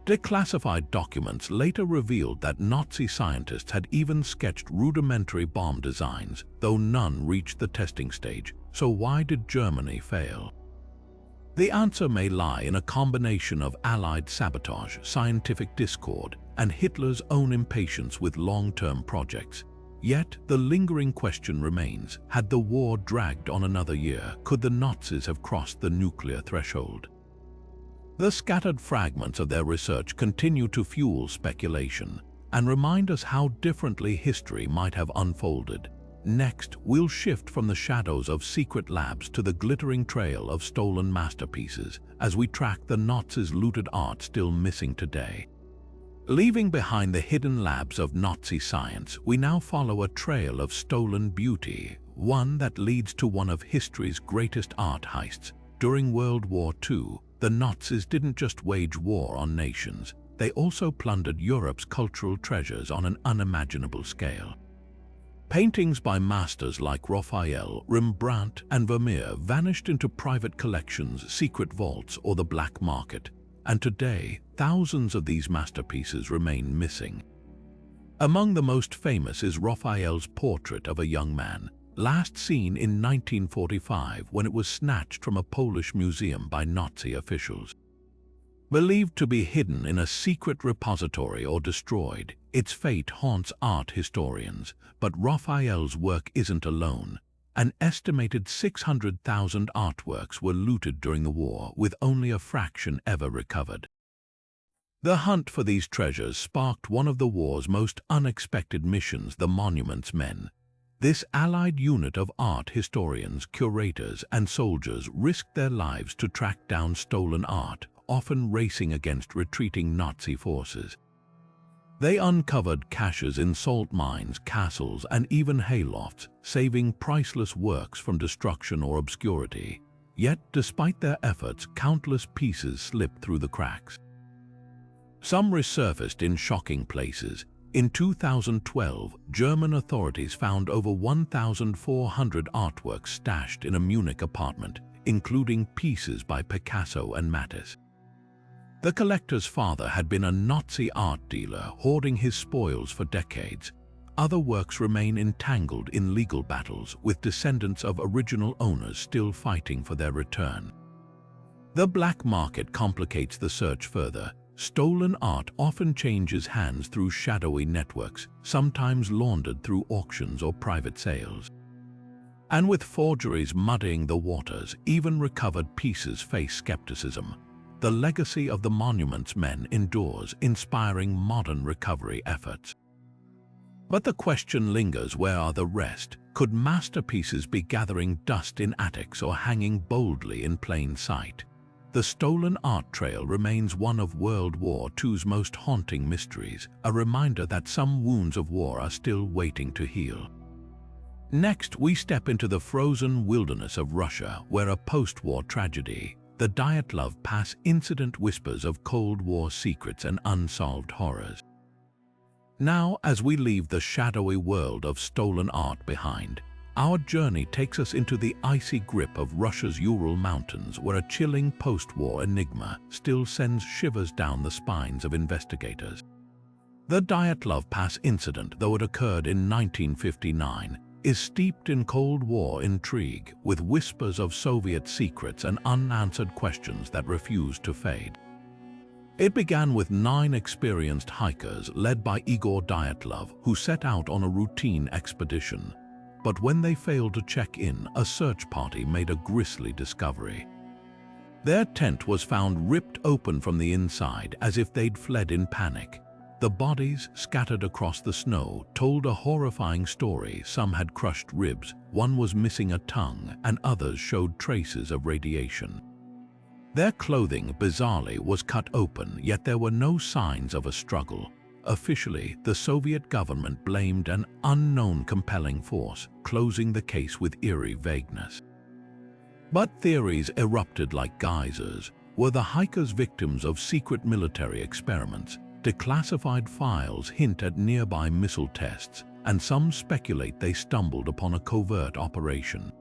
[SPEAKER 1] Declassified documents later revealed that Nazi scientists had even sketched rudimentary bomb designs, though none reached the testing stage. So why did Germany fail? The answer may lie in a combination of Allied sabotage, scientific discord, and Hitler's own impatience with long-term projects. Yet, the lingering question remains: had the war dragged on another year, could the Nazis have crossed the nuclear threshold? The scattered fragments of their research continue to fuel speculation. and remind us how differently history might have unfolded. Next, we'll shift from the shadows of secret labs to the glittering trail of stolen masterpieces as we track the Nazis' looted art still missing today. Leaving behind the hidden labs of Nazi science, we now follow a trail of stolen beauty, one that leads to one of history's greatest art heists. During World War II, the Nazis didn't just wage war on nations, they also plundered Europe's cultural treasures on an unimaginable scale. Paintings by masters like Raphael, Rembrandt, and Vermeer vanished into private collections, secret vaults, or the black market, and today, thousands of these masterpieces remain missing. Among the most famous is Raphael's portrait of a young man, last seen in 1945 when it was snatched from a Polish museum by Nazi officials. Believed to be hidden in a secret repository or destroyed, its fate haunts art historians. But Raphael's work isn't alone. An estimated 600,000 artworks were looted during the war, with only a fraction ever recovered. The hunt for these treasures sparked one of the war's most unexpected missions, the Monuments Men. This allied unit of art historians, curators, and soldiers risked their lives to track down stolen art, often racing against retreating Nazi forces. They uncovered caches in salt mines, castles, and even haylofts, saving priceless works from destruction or obscurity. Yet, despite their efforts, countless pieces slipped through the cracks. Some resurfaced in shocking places. In 2012, German authorities found over 1,400 artworks stashed in a Munich apartment, including pieces by Picasso and Matisse. The collector's father had been a Nazi art dealer, hoarding his spoils for decades. Other works remain entangled in legal battles, with descendants of original owners still fighting for their return. The black market complicates the search further. Stolen art often changes hands through shadowy networks, sometimes laundered through auctions or private sales. And with forgeries muddying the waters, even recovered pieces face skepticism. The legacy of the Monuments Men endures, inspiring modern recovery efforts. But the question lingers, where are the rest? Could masterpieces be gathering dust in attics or hanging boldly in plain sight? The stolen art trail remains one of World War II's most haunting mysteries, a reminder that some wounds of war are still waiting to heal. Next, we step into the frozen wilderness of Russia, where a post-war tragedy, the Dyatlov Pass incident, whispers of Cold War secrets and unsolved horrors. Now, as we leave the shadowy world of stolen art behind, our journey takes us into the icy grip of Russia's Ural Mountains, where a chilling post-war enigma still sends shivers down the spines of investigators. The Dyatlov Pass incident, though it occurred in 1959, is steeped in Cold War intrigue, with whispers of Soviet secrets and unanswered questions that refuse to fade. It began with 9 experienced hikers led by Igor Dyatlov, who set out on a routine expedition. But when they failed to check in, a search party made a grisly discovery. Their tent was found ripped open from the inside, as if they'd fled in panic. The bodies, scattered across the snow, told a horrifying story. Some had crushed ribs, one was missing a tongue, and others showed traces of radiation. Their clothing, bizarrely, was cut open, yet there were no signs of a struggle. Officially, the Soviet government blamed an unknown compelling force, closing the case with eerie vagueness. But theories erupted like geysers. Were the hikers victims of secret military experiments? Declassified files hint at nearby missile tests, and some speculate they stumbled upon a covert operation.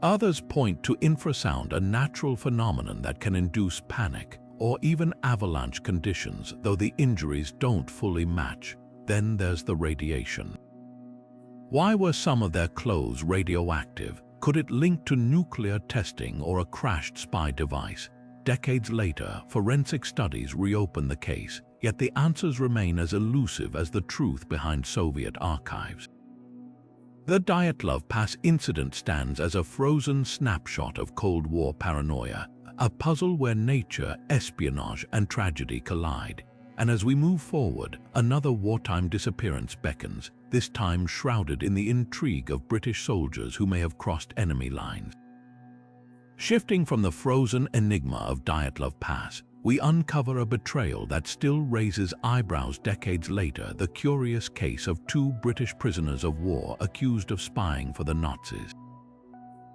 [SPEAKER 1] Others point to infrasound, a natural phenomenon that can induce panic, or even avalanche conditions, though the injuries don't fully match. Then there's the radiation. Why were some of their clothes radioactive? Could it link to nuclear testing or a crashed spy device? Decades later, forensic studies reopen the case, yet the answers remain as elusive as the truth behind Soviet archives. The Dyatlov Pass incident stands as a frozen snapshot of Cold War paranoia, a puzzle where nature, espionage, and tragedy collide. And as we move forward, another wartime disappearance beckons, this time shrouded in the intrigue of British soldiers who may have crossed enemy lines. Shifting from the frozen enigma of Dyatlov Pass, we uncover a betrayal that still raises eyebrows decades later, the curious case of two British prisoners of war accused of spying for the Nazis.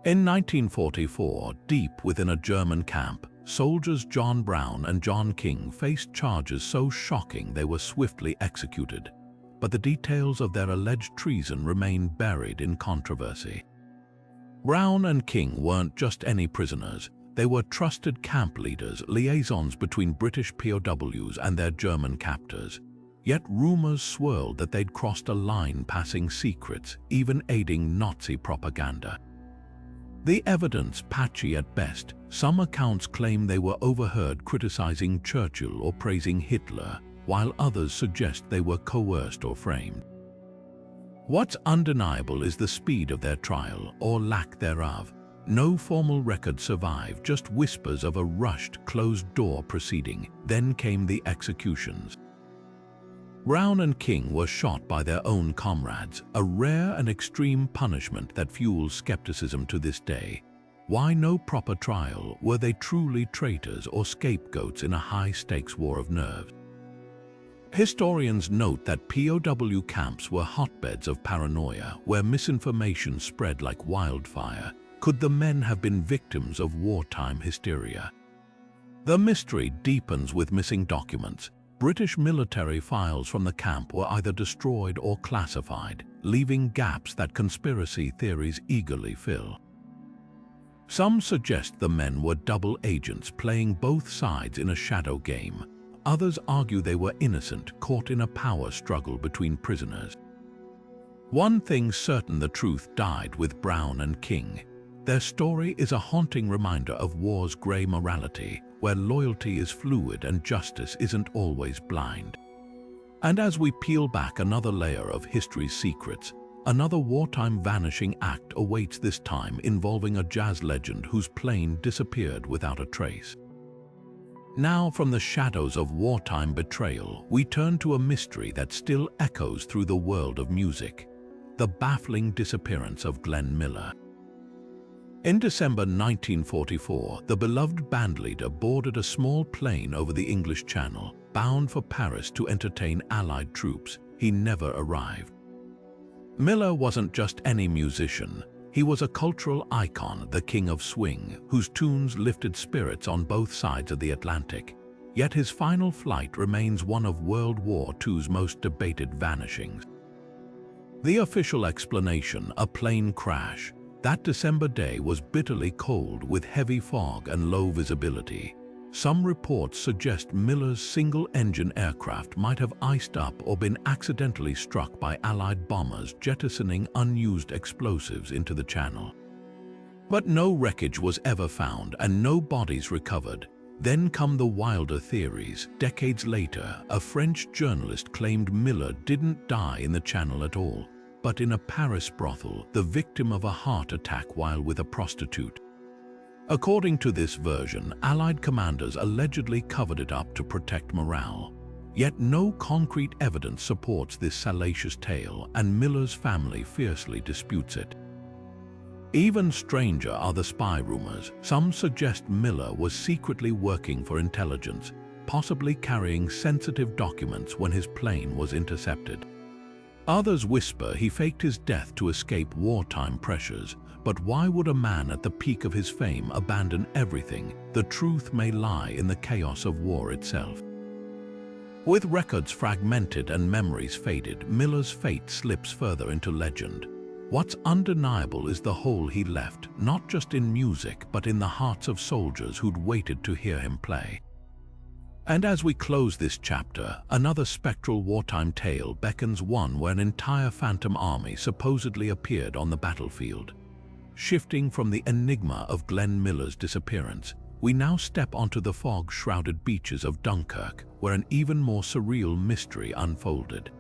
[SPEAKER 1] In 1944, deep within a German camp, soldiers John Brown and John King faced charges so shocking they were swiftly executed. But the details of their alleged treason remain buried in controversy. Brown and King weren't just any prisoners. They were trusted camp leaders, liaisons between British POWs and their German captors. Yet rumors swirled that they'd crossed a line passing secrets, even aiding Nazi propaganda. The evidence patchy at best. Some accounts claim they were overheard criticizing Churchill or praising Hitler, while others suggest they were coerced or framed. What's undeniable is the speed of their trial, or lack thereof. No formal record survived, just whispers of a rushed, closed-door proceeding. Then came the executions. Brown and King were shot by their own comrades, a rare and extreme punishment that fuels skepticism to this day. Why no proper trial? Were they truly traitors or scapegoats in a high-stakes war of nerves? Historians note that POW camps were hotbeds of paranoia, where misinformation spread like wildfire. Could the men have been victims of wartime hysteria? The mystery deepens with missing documents. British military files from the camp were either destroyed or classified, leaving gaps that conspiracy theories eagerly fill. Some suggest the men were double agents playing both sides in a shadow game. Others argue they were innocent, caught in a power struggle between prisoners. One thing's certain: the truth died with Brown and King. Their story is a haunting reminder of war's grey morality, where loyalty is fluid and justice isn't always blind. And as we peel back another layer of history's secrets, another wartime vanishing act awaits, this time involving a jazz legend whose plane disappeared without a trace. Now, from the shadows of wartime betrayal, we turn to a mystery that still echoes through the world of music: the baffling disappearance of Glenn Miller. In December 1944, the beloved bandleader boarded a small plane over the English Channel, bound for Paris to entertain Allied troops. He never arrived. Miller wasn't just any musician. He was a cultural icon, the king of swing, whose tunes lifted spirits on both sides of the Atlantic. Yet his final flight remains one of World War II's most debated vanishings. The official explanation: a plane crash. That December day was bitterly cold, with heavy fog and low visibility. Some reports suggest Miller's single-engine aircraft might have iced up or been accidentally struck by Allied bombers jettisoning unused explosives into the channel. But no wreckage was ever found and no bodies recovered. Then come the wilder theories. Decades later, a French journalist claimed Miller didn't die in the channel at all, but in a Paris brothel, the victim of a heart attack while with a prostitute. According to this version, Allied commanders allegedly covered it up to protect morale. Yet no concrete evidence supports this salacious tale, and Miller's family fiercely disputes it. Even stranger are the spy rumors. Some suggest Miller was secretly working for intelligence, possibly carrying sensitive documents when his plane was intercepted. Others whisper he faked his death to escape wartime pressures. But why would a man at the peak of his fame abandon everything? The truth may lie in the chaos of war itself. With records fragmented and memories faded, Miller's fate slips further into legend. What's undeniable is the hole he left, not just in music, but in the hearts of soldiers who'd waited to hear him play. And as we close this chapter, another spectral wartime tale beckons, one where an entire phantom army supposedly appeared on the battlefield. Shifting from the enigma of Glenn Miller's disappearance, we now step onto the fog-shrouded beaches of Dunkirk, where an even more surreal mystery unfolded.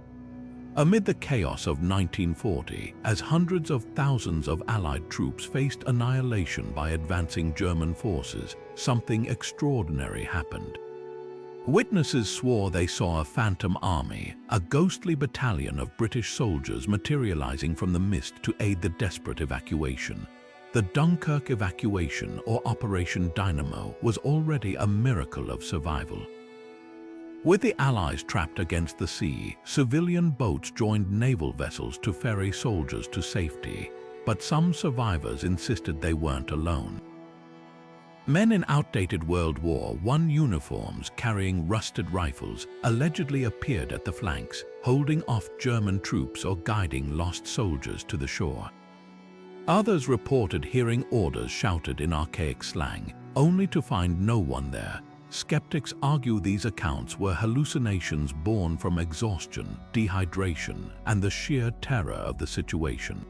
[SPEAKER 1] Amid the chaos of 1940, as hundreds of thousands of Allied troops faced annihilation by advancing German forces, something extraordinary happened. Witnesses swore they saw a phantom army, a ghostly battalion of British soldiers materializing from the mist to aid the desperate evacuation. The Dunkirk evacuation, or Operation Dynamo, was already a miracle of survival. With the Allies trapped against the sea, civilian boats joined naval vessels to ferry soldiers to safety, but some survivors insisted they weren't alone. Men in outdated World War I uniforms carrying rusted rifles allegedly appeared at the flanks, holding off German troops or guiding lost soldiers to the shore. Others reported hearing orders shouted in archaic slang, only to find no one there. Skeptics argue these accounts were hallucinations born from exhaustion, dehydration, and the sheer terror of the situation.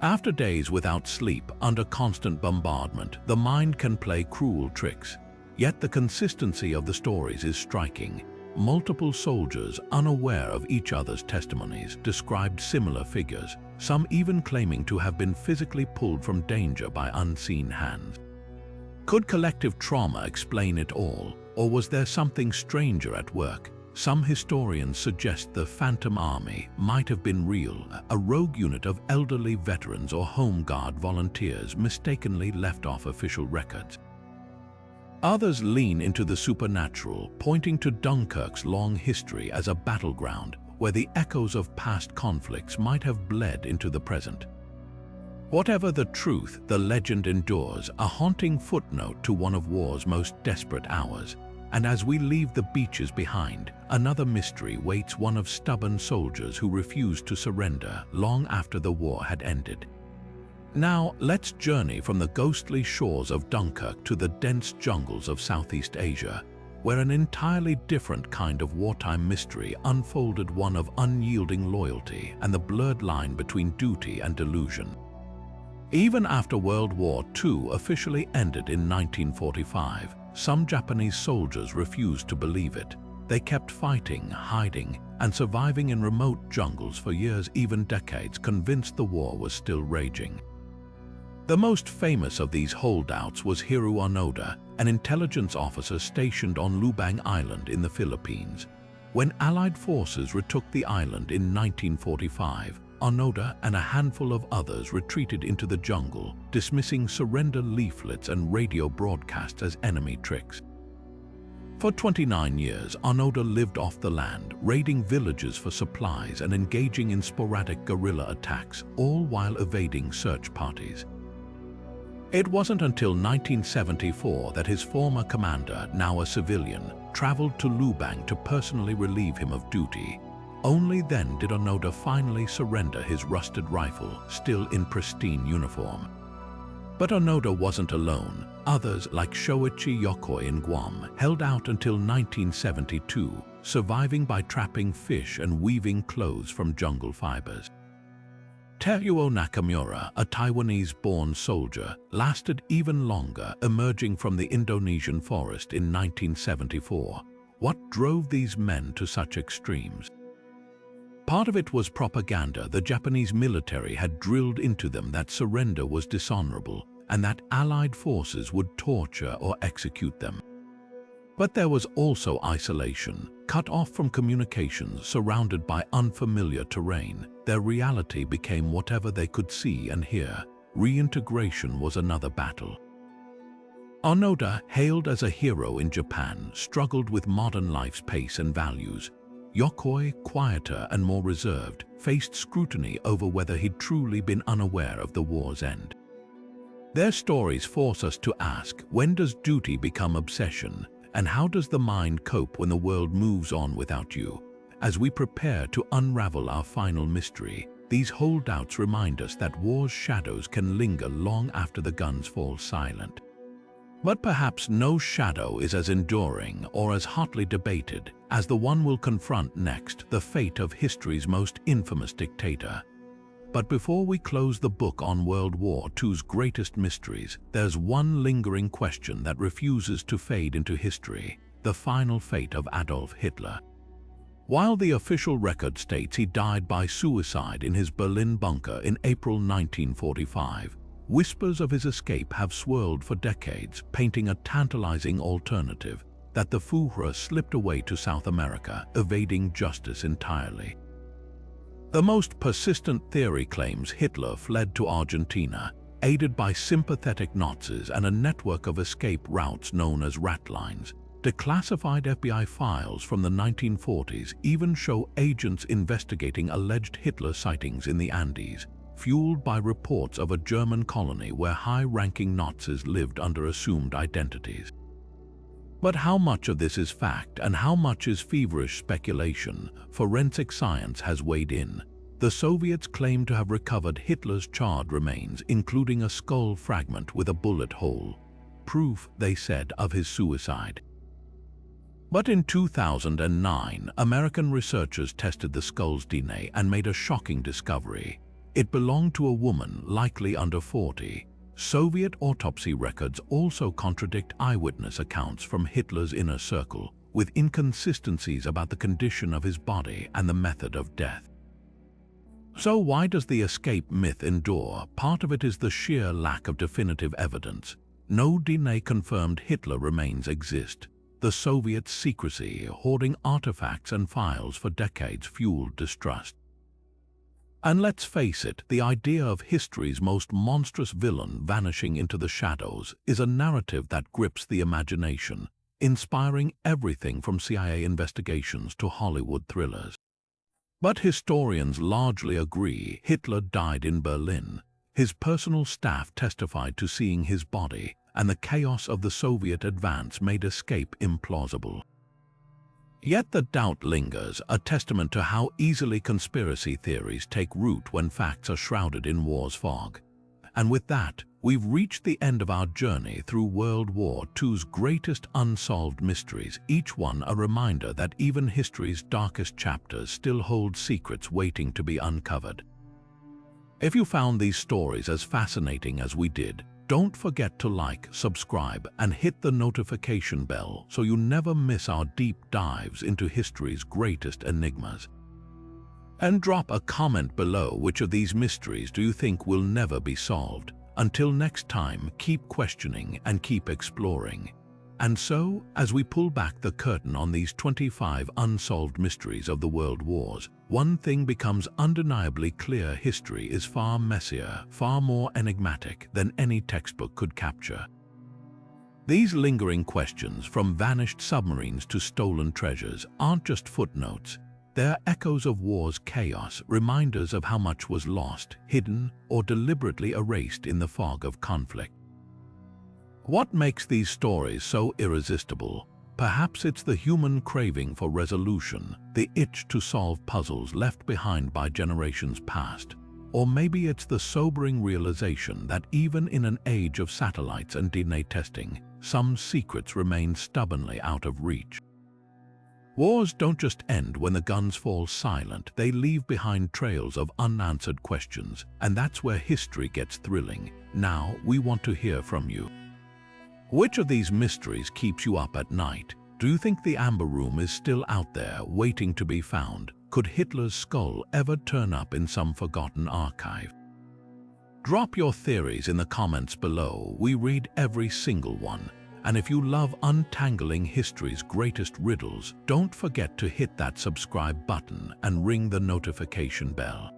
[SPEAKER 1] After days without sleep, under constant bombardment, the mind can play cruel tricks. Yet the consistency of the stories is striking. Multiple soldiers, unaware of each other's testimonies, described similar figures, some even claiming to have been physically pulled from danger by unseen hands. Could collective trauma explain it all, or was there something stranger at work? Some historians suggest the Phantom Army might have been real, a rogue unit of elderly veterans or Home Guard volunteers mistakenly left off official records. Others lean into the supernatural, pointing to Dunkirk's long history as a battleground where the echoes of past conflicts might have bled into the present. Whatever the truth, the legend endures, a haunting footnote to one of war's most desperate hours. And as we leave the beaches behind, another mystery waits, one of stubborn soldiers who refused to surrender long after the war had ended. Now, let's journey from the ghostly shores of Dunkirk to the dense jungles of Southeast Asia, where an entirely different kind of wartime mystery unfolded, one of unyielding loyalty and the blurred line between duty and delusion. Even after World War II officially ended in 1945, some Japanese soldiers refused to believe it. They kept fighting, hiding, and surviving in remote jungles for years, even decades, convinced the war was still raging. The most famous of these holdouts was Hiro Onoda, an intelligence officer stationed on Lubang Island in the Philippines. When Allied forces retook the island in 1945, Onoda and a handful of others retreated into the jungle, dismissing surrender leaflets and radio broadcasts as enemy tricks. For 29 years, Onoda lived off the land, raiding villages for supplies and engaging in sporadic guerrilla attacks, all while evading search parties. It wasn't until 1974 that his former commander, now a civilian, traveled to Lubang to personally relieve him of duty. Only then did Onoda finally surrender his rusted rifle, still in pristine uniform. But Onoda wasn't alone. Others, like Shoichi Yokoi in Guam, held out until 1972, surviving by trapping fish and weaving clothes from jungle fibers. Teruo Nakamura, a Taiwanese-born soldier, lasted even longer, emerging from the Indonesian forest in 1974. What drove these men to such extremes? Part of it was propaganda. The Japanese military had drilled into them that surrender was dishonorable and that Allied forces would torture or execute them. But there was also isolation. Cut off from communications, surrounded by unfamiliar terrain, their reality became whatever they could see and hear. Reintegration was another battle. Onoda, hailed as a hero in Japan, struggled with modern life's pace and values. Yokoi, quieter and more reserved, faced scrutiny over whether he'd truly been unaware of the war's end. Their stories force us to ask, when does duty become obsession? And how does the mind cope when the world moves on without you? As we prepare to unravel our final mystery, these holdouts remind us that war's shadows can linger long after the guns fall silent. But perhaps no shadow is as enduring or as hotly debated as the one we'll confront next, the fate of history's most infamous dictator. But before we close the book on World War II's greatest mysteries, there's one lingering question that refuses to fade into history: the final fate of Adolf Hitler. While the official record states he died by suicide in his Berlin bunker in April 1945, whispers of his escape have swirled for decades, painting a tantalizing alternative: that the Führer slipped away to South America, evading justice entirely. The most persistent theory claims Hitler fled to Argentina, aided by sympathetic Nazis and a network of escape routes known as rat lines. Declassified FBI files from the 1940s even show agents investigating alleged Hitler sightings in the Andes, fueled by reports of a German colony where high-ranking Nazis lived under assumed identities. But how much of this is fact and how much is feverish speculation? Forensic science has weighed in. The Soviets claim to have recovered Hitler's charred remains, including a skull fragment with a bullet hole. Proof, they said, of his suicide. But in 2009, American researchers tested the skull's DNA and made a shocking discovery. It belonged to a woman, likely under 40. Soviet autopsy records also contradict eyewitness accounts from Hitler's inner circle, with inconsistencies about the condition of his body and the method of death. So why does the escape myth endure? Part of it is the sheer lack of definitive evidence. No DNA-confirmed Hitler remains exist. The Soviets' secrecy, hoarding artifacts and files for decades, fueled distrust. And let's face it, the idea of history's most monstrous villain vanishing into the shadows is a narrative that grips the imagination, inspiring everything from CIA investigations to Hollywood thrillers. But historians largely agree Hitler died in Berlin. His personal staff testified to seeing his body, and the chaos of the Soviet advance made escape implausible. Yet the doubt lingers, a testament to how easily conspiracy theories take root when facts are shrouded in war's fog. And with that, we've reached the end of our journey through World War II's greatest unsolved mysteries, each one a reminder that even history's darkest chapters still hold secrets waiting to be uncovered. If you found these stories as fascinating as we did, don't forget to like, subscribe, and hit the notification bell so you never miss our deep dives into history's greatest enigmas. And drop a comment below which of these mysteries do you think will never be solved. Until next time, keep questioning and keep exploring. And so, as we pull back the curtain on these 25 unsolved mysteries of the world wars, one thing becomes undeniably clear: history is far messier, far more enigmatic than any textbook could capture. These lingering questions, from vanished submarines to stolen treasures, aren't just footnotes. They're echoes of war's chaos, reminders of how much was lost, hidden, or deliberately erased in the fog of conflict. What makes these stories so irresistible? Perhaps it's the human craving for resolution, the itch to solve puzzles left behind by generations past. Or maybe it's the sobering realization that even in an age of satellites and DNA testing, some secrets remain stubbornly out of reach. Wars don't just end when the guns fall silent, they leave behind trails of unanswered questions, and that's where history gets thrilling. Now, we want to hear from you. Which of these mysteries keeps you up at night? Do you think the Amber Room is still out there, waiting to be found? Could Hitler's skull ever turn up in some forgotten archive? Drop your theories in the comments below. We read every single one. And if you love untangling history's greatest riddles, don't forget to hit that subscribe button and ring the notification bell.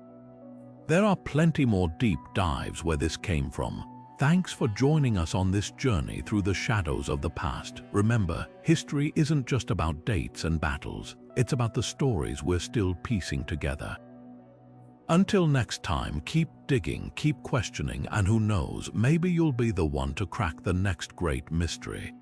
[SPEAKER 1] There are plenty more deep dives where this came from. Thanks for joining us on this journey through the shadows of the past. Remember, history isn't just about dates and battles. It's about the stories we're still piecing together. Until next time, keep digging, keep questioning, and who knows, maybe you'll be the one to crack the next great mystery.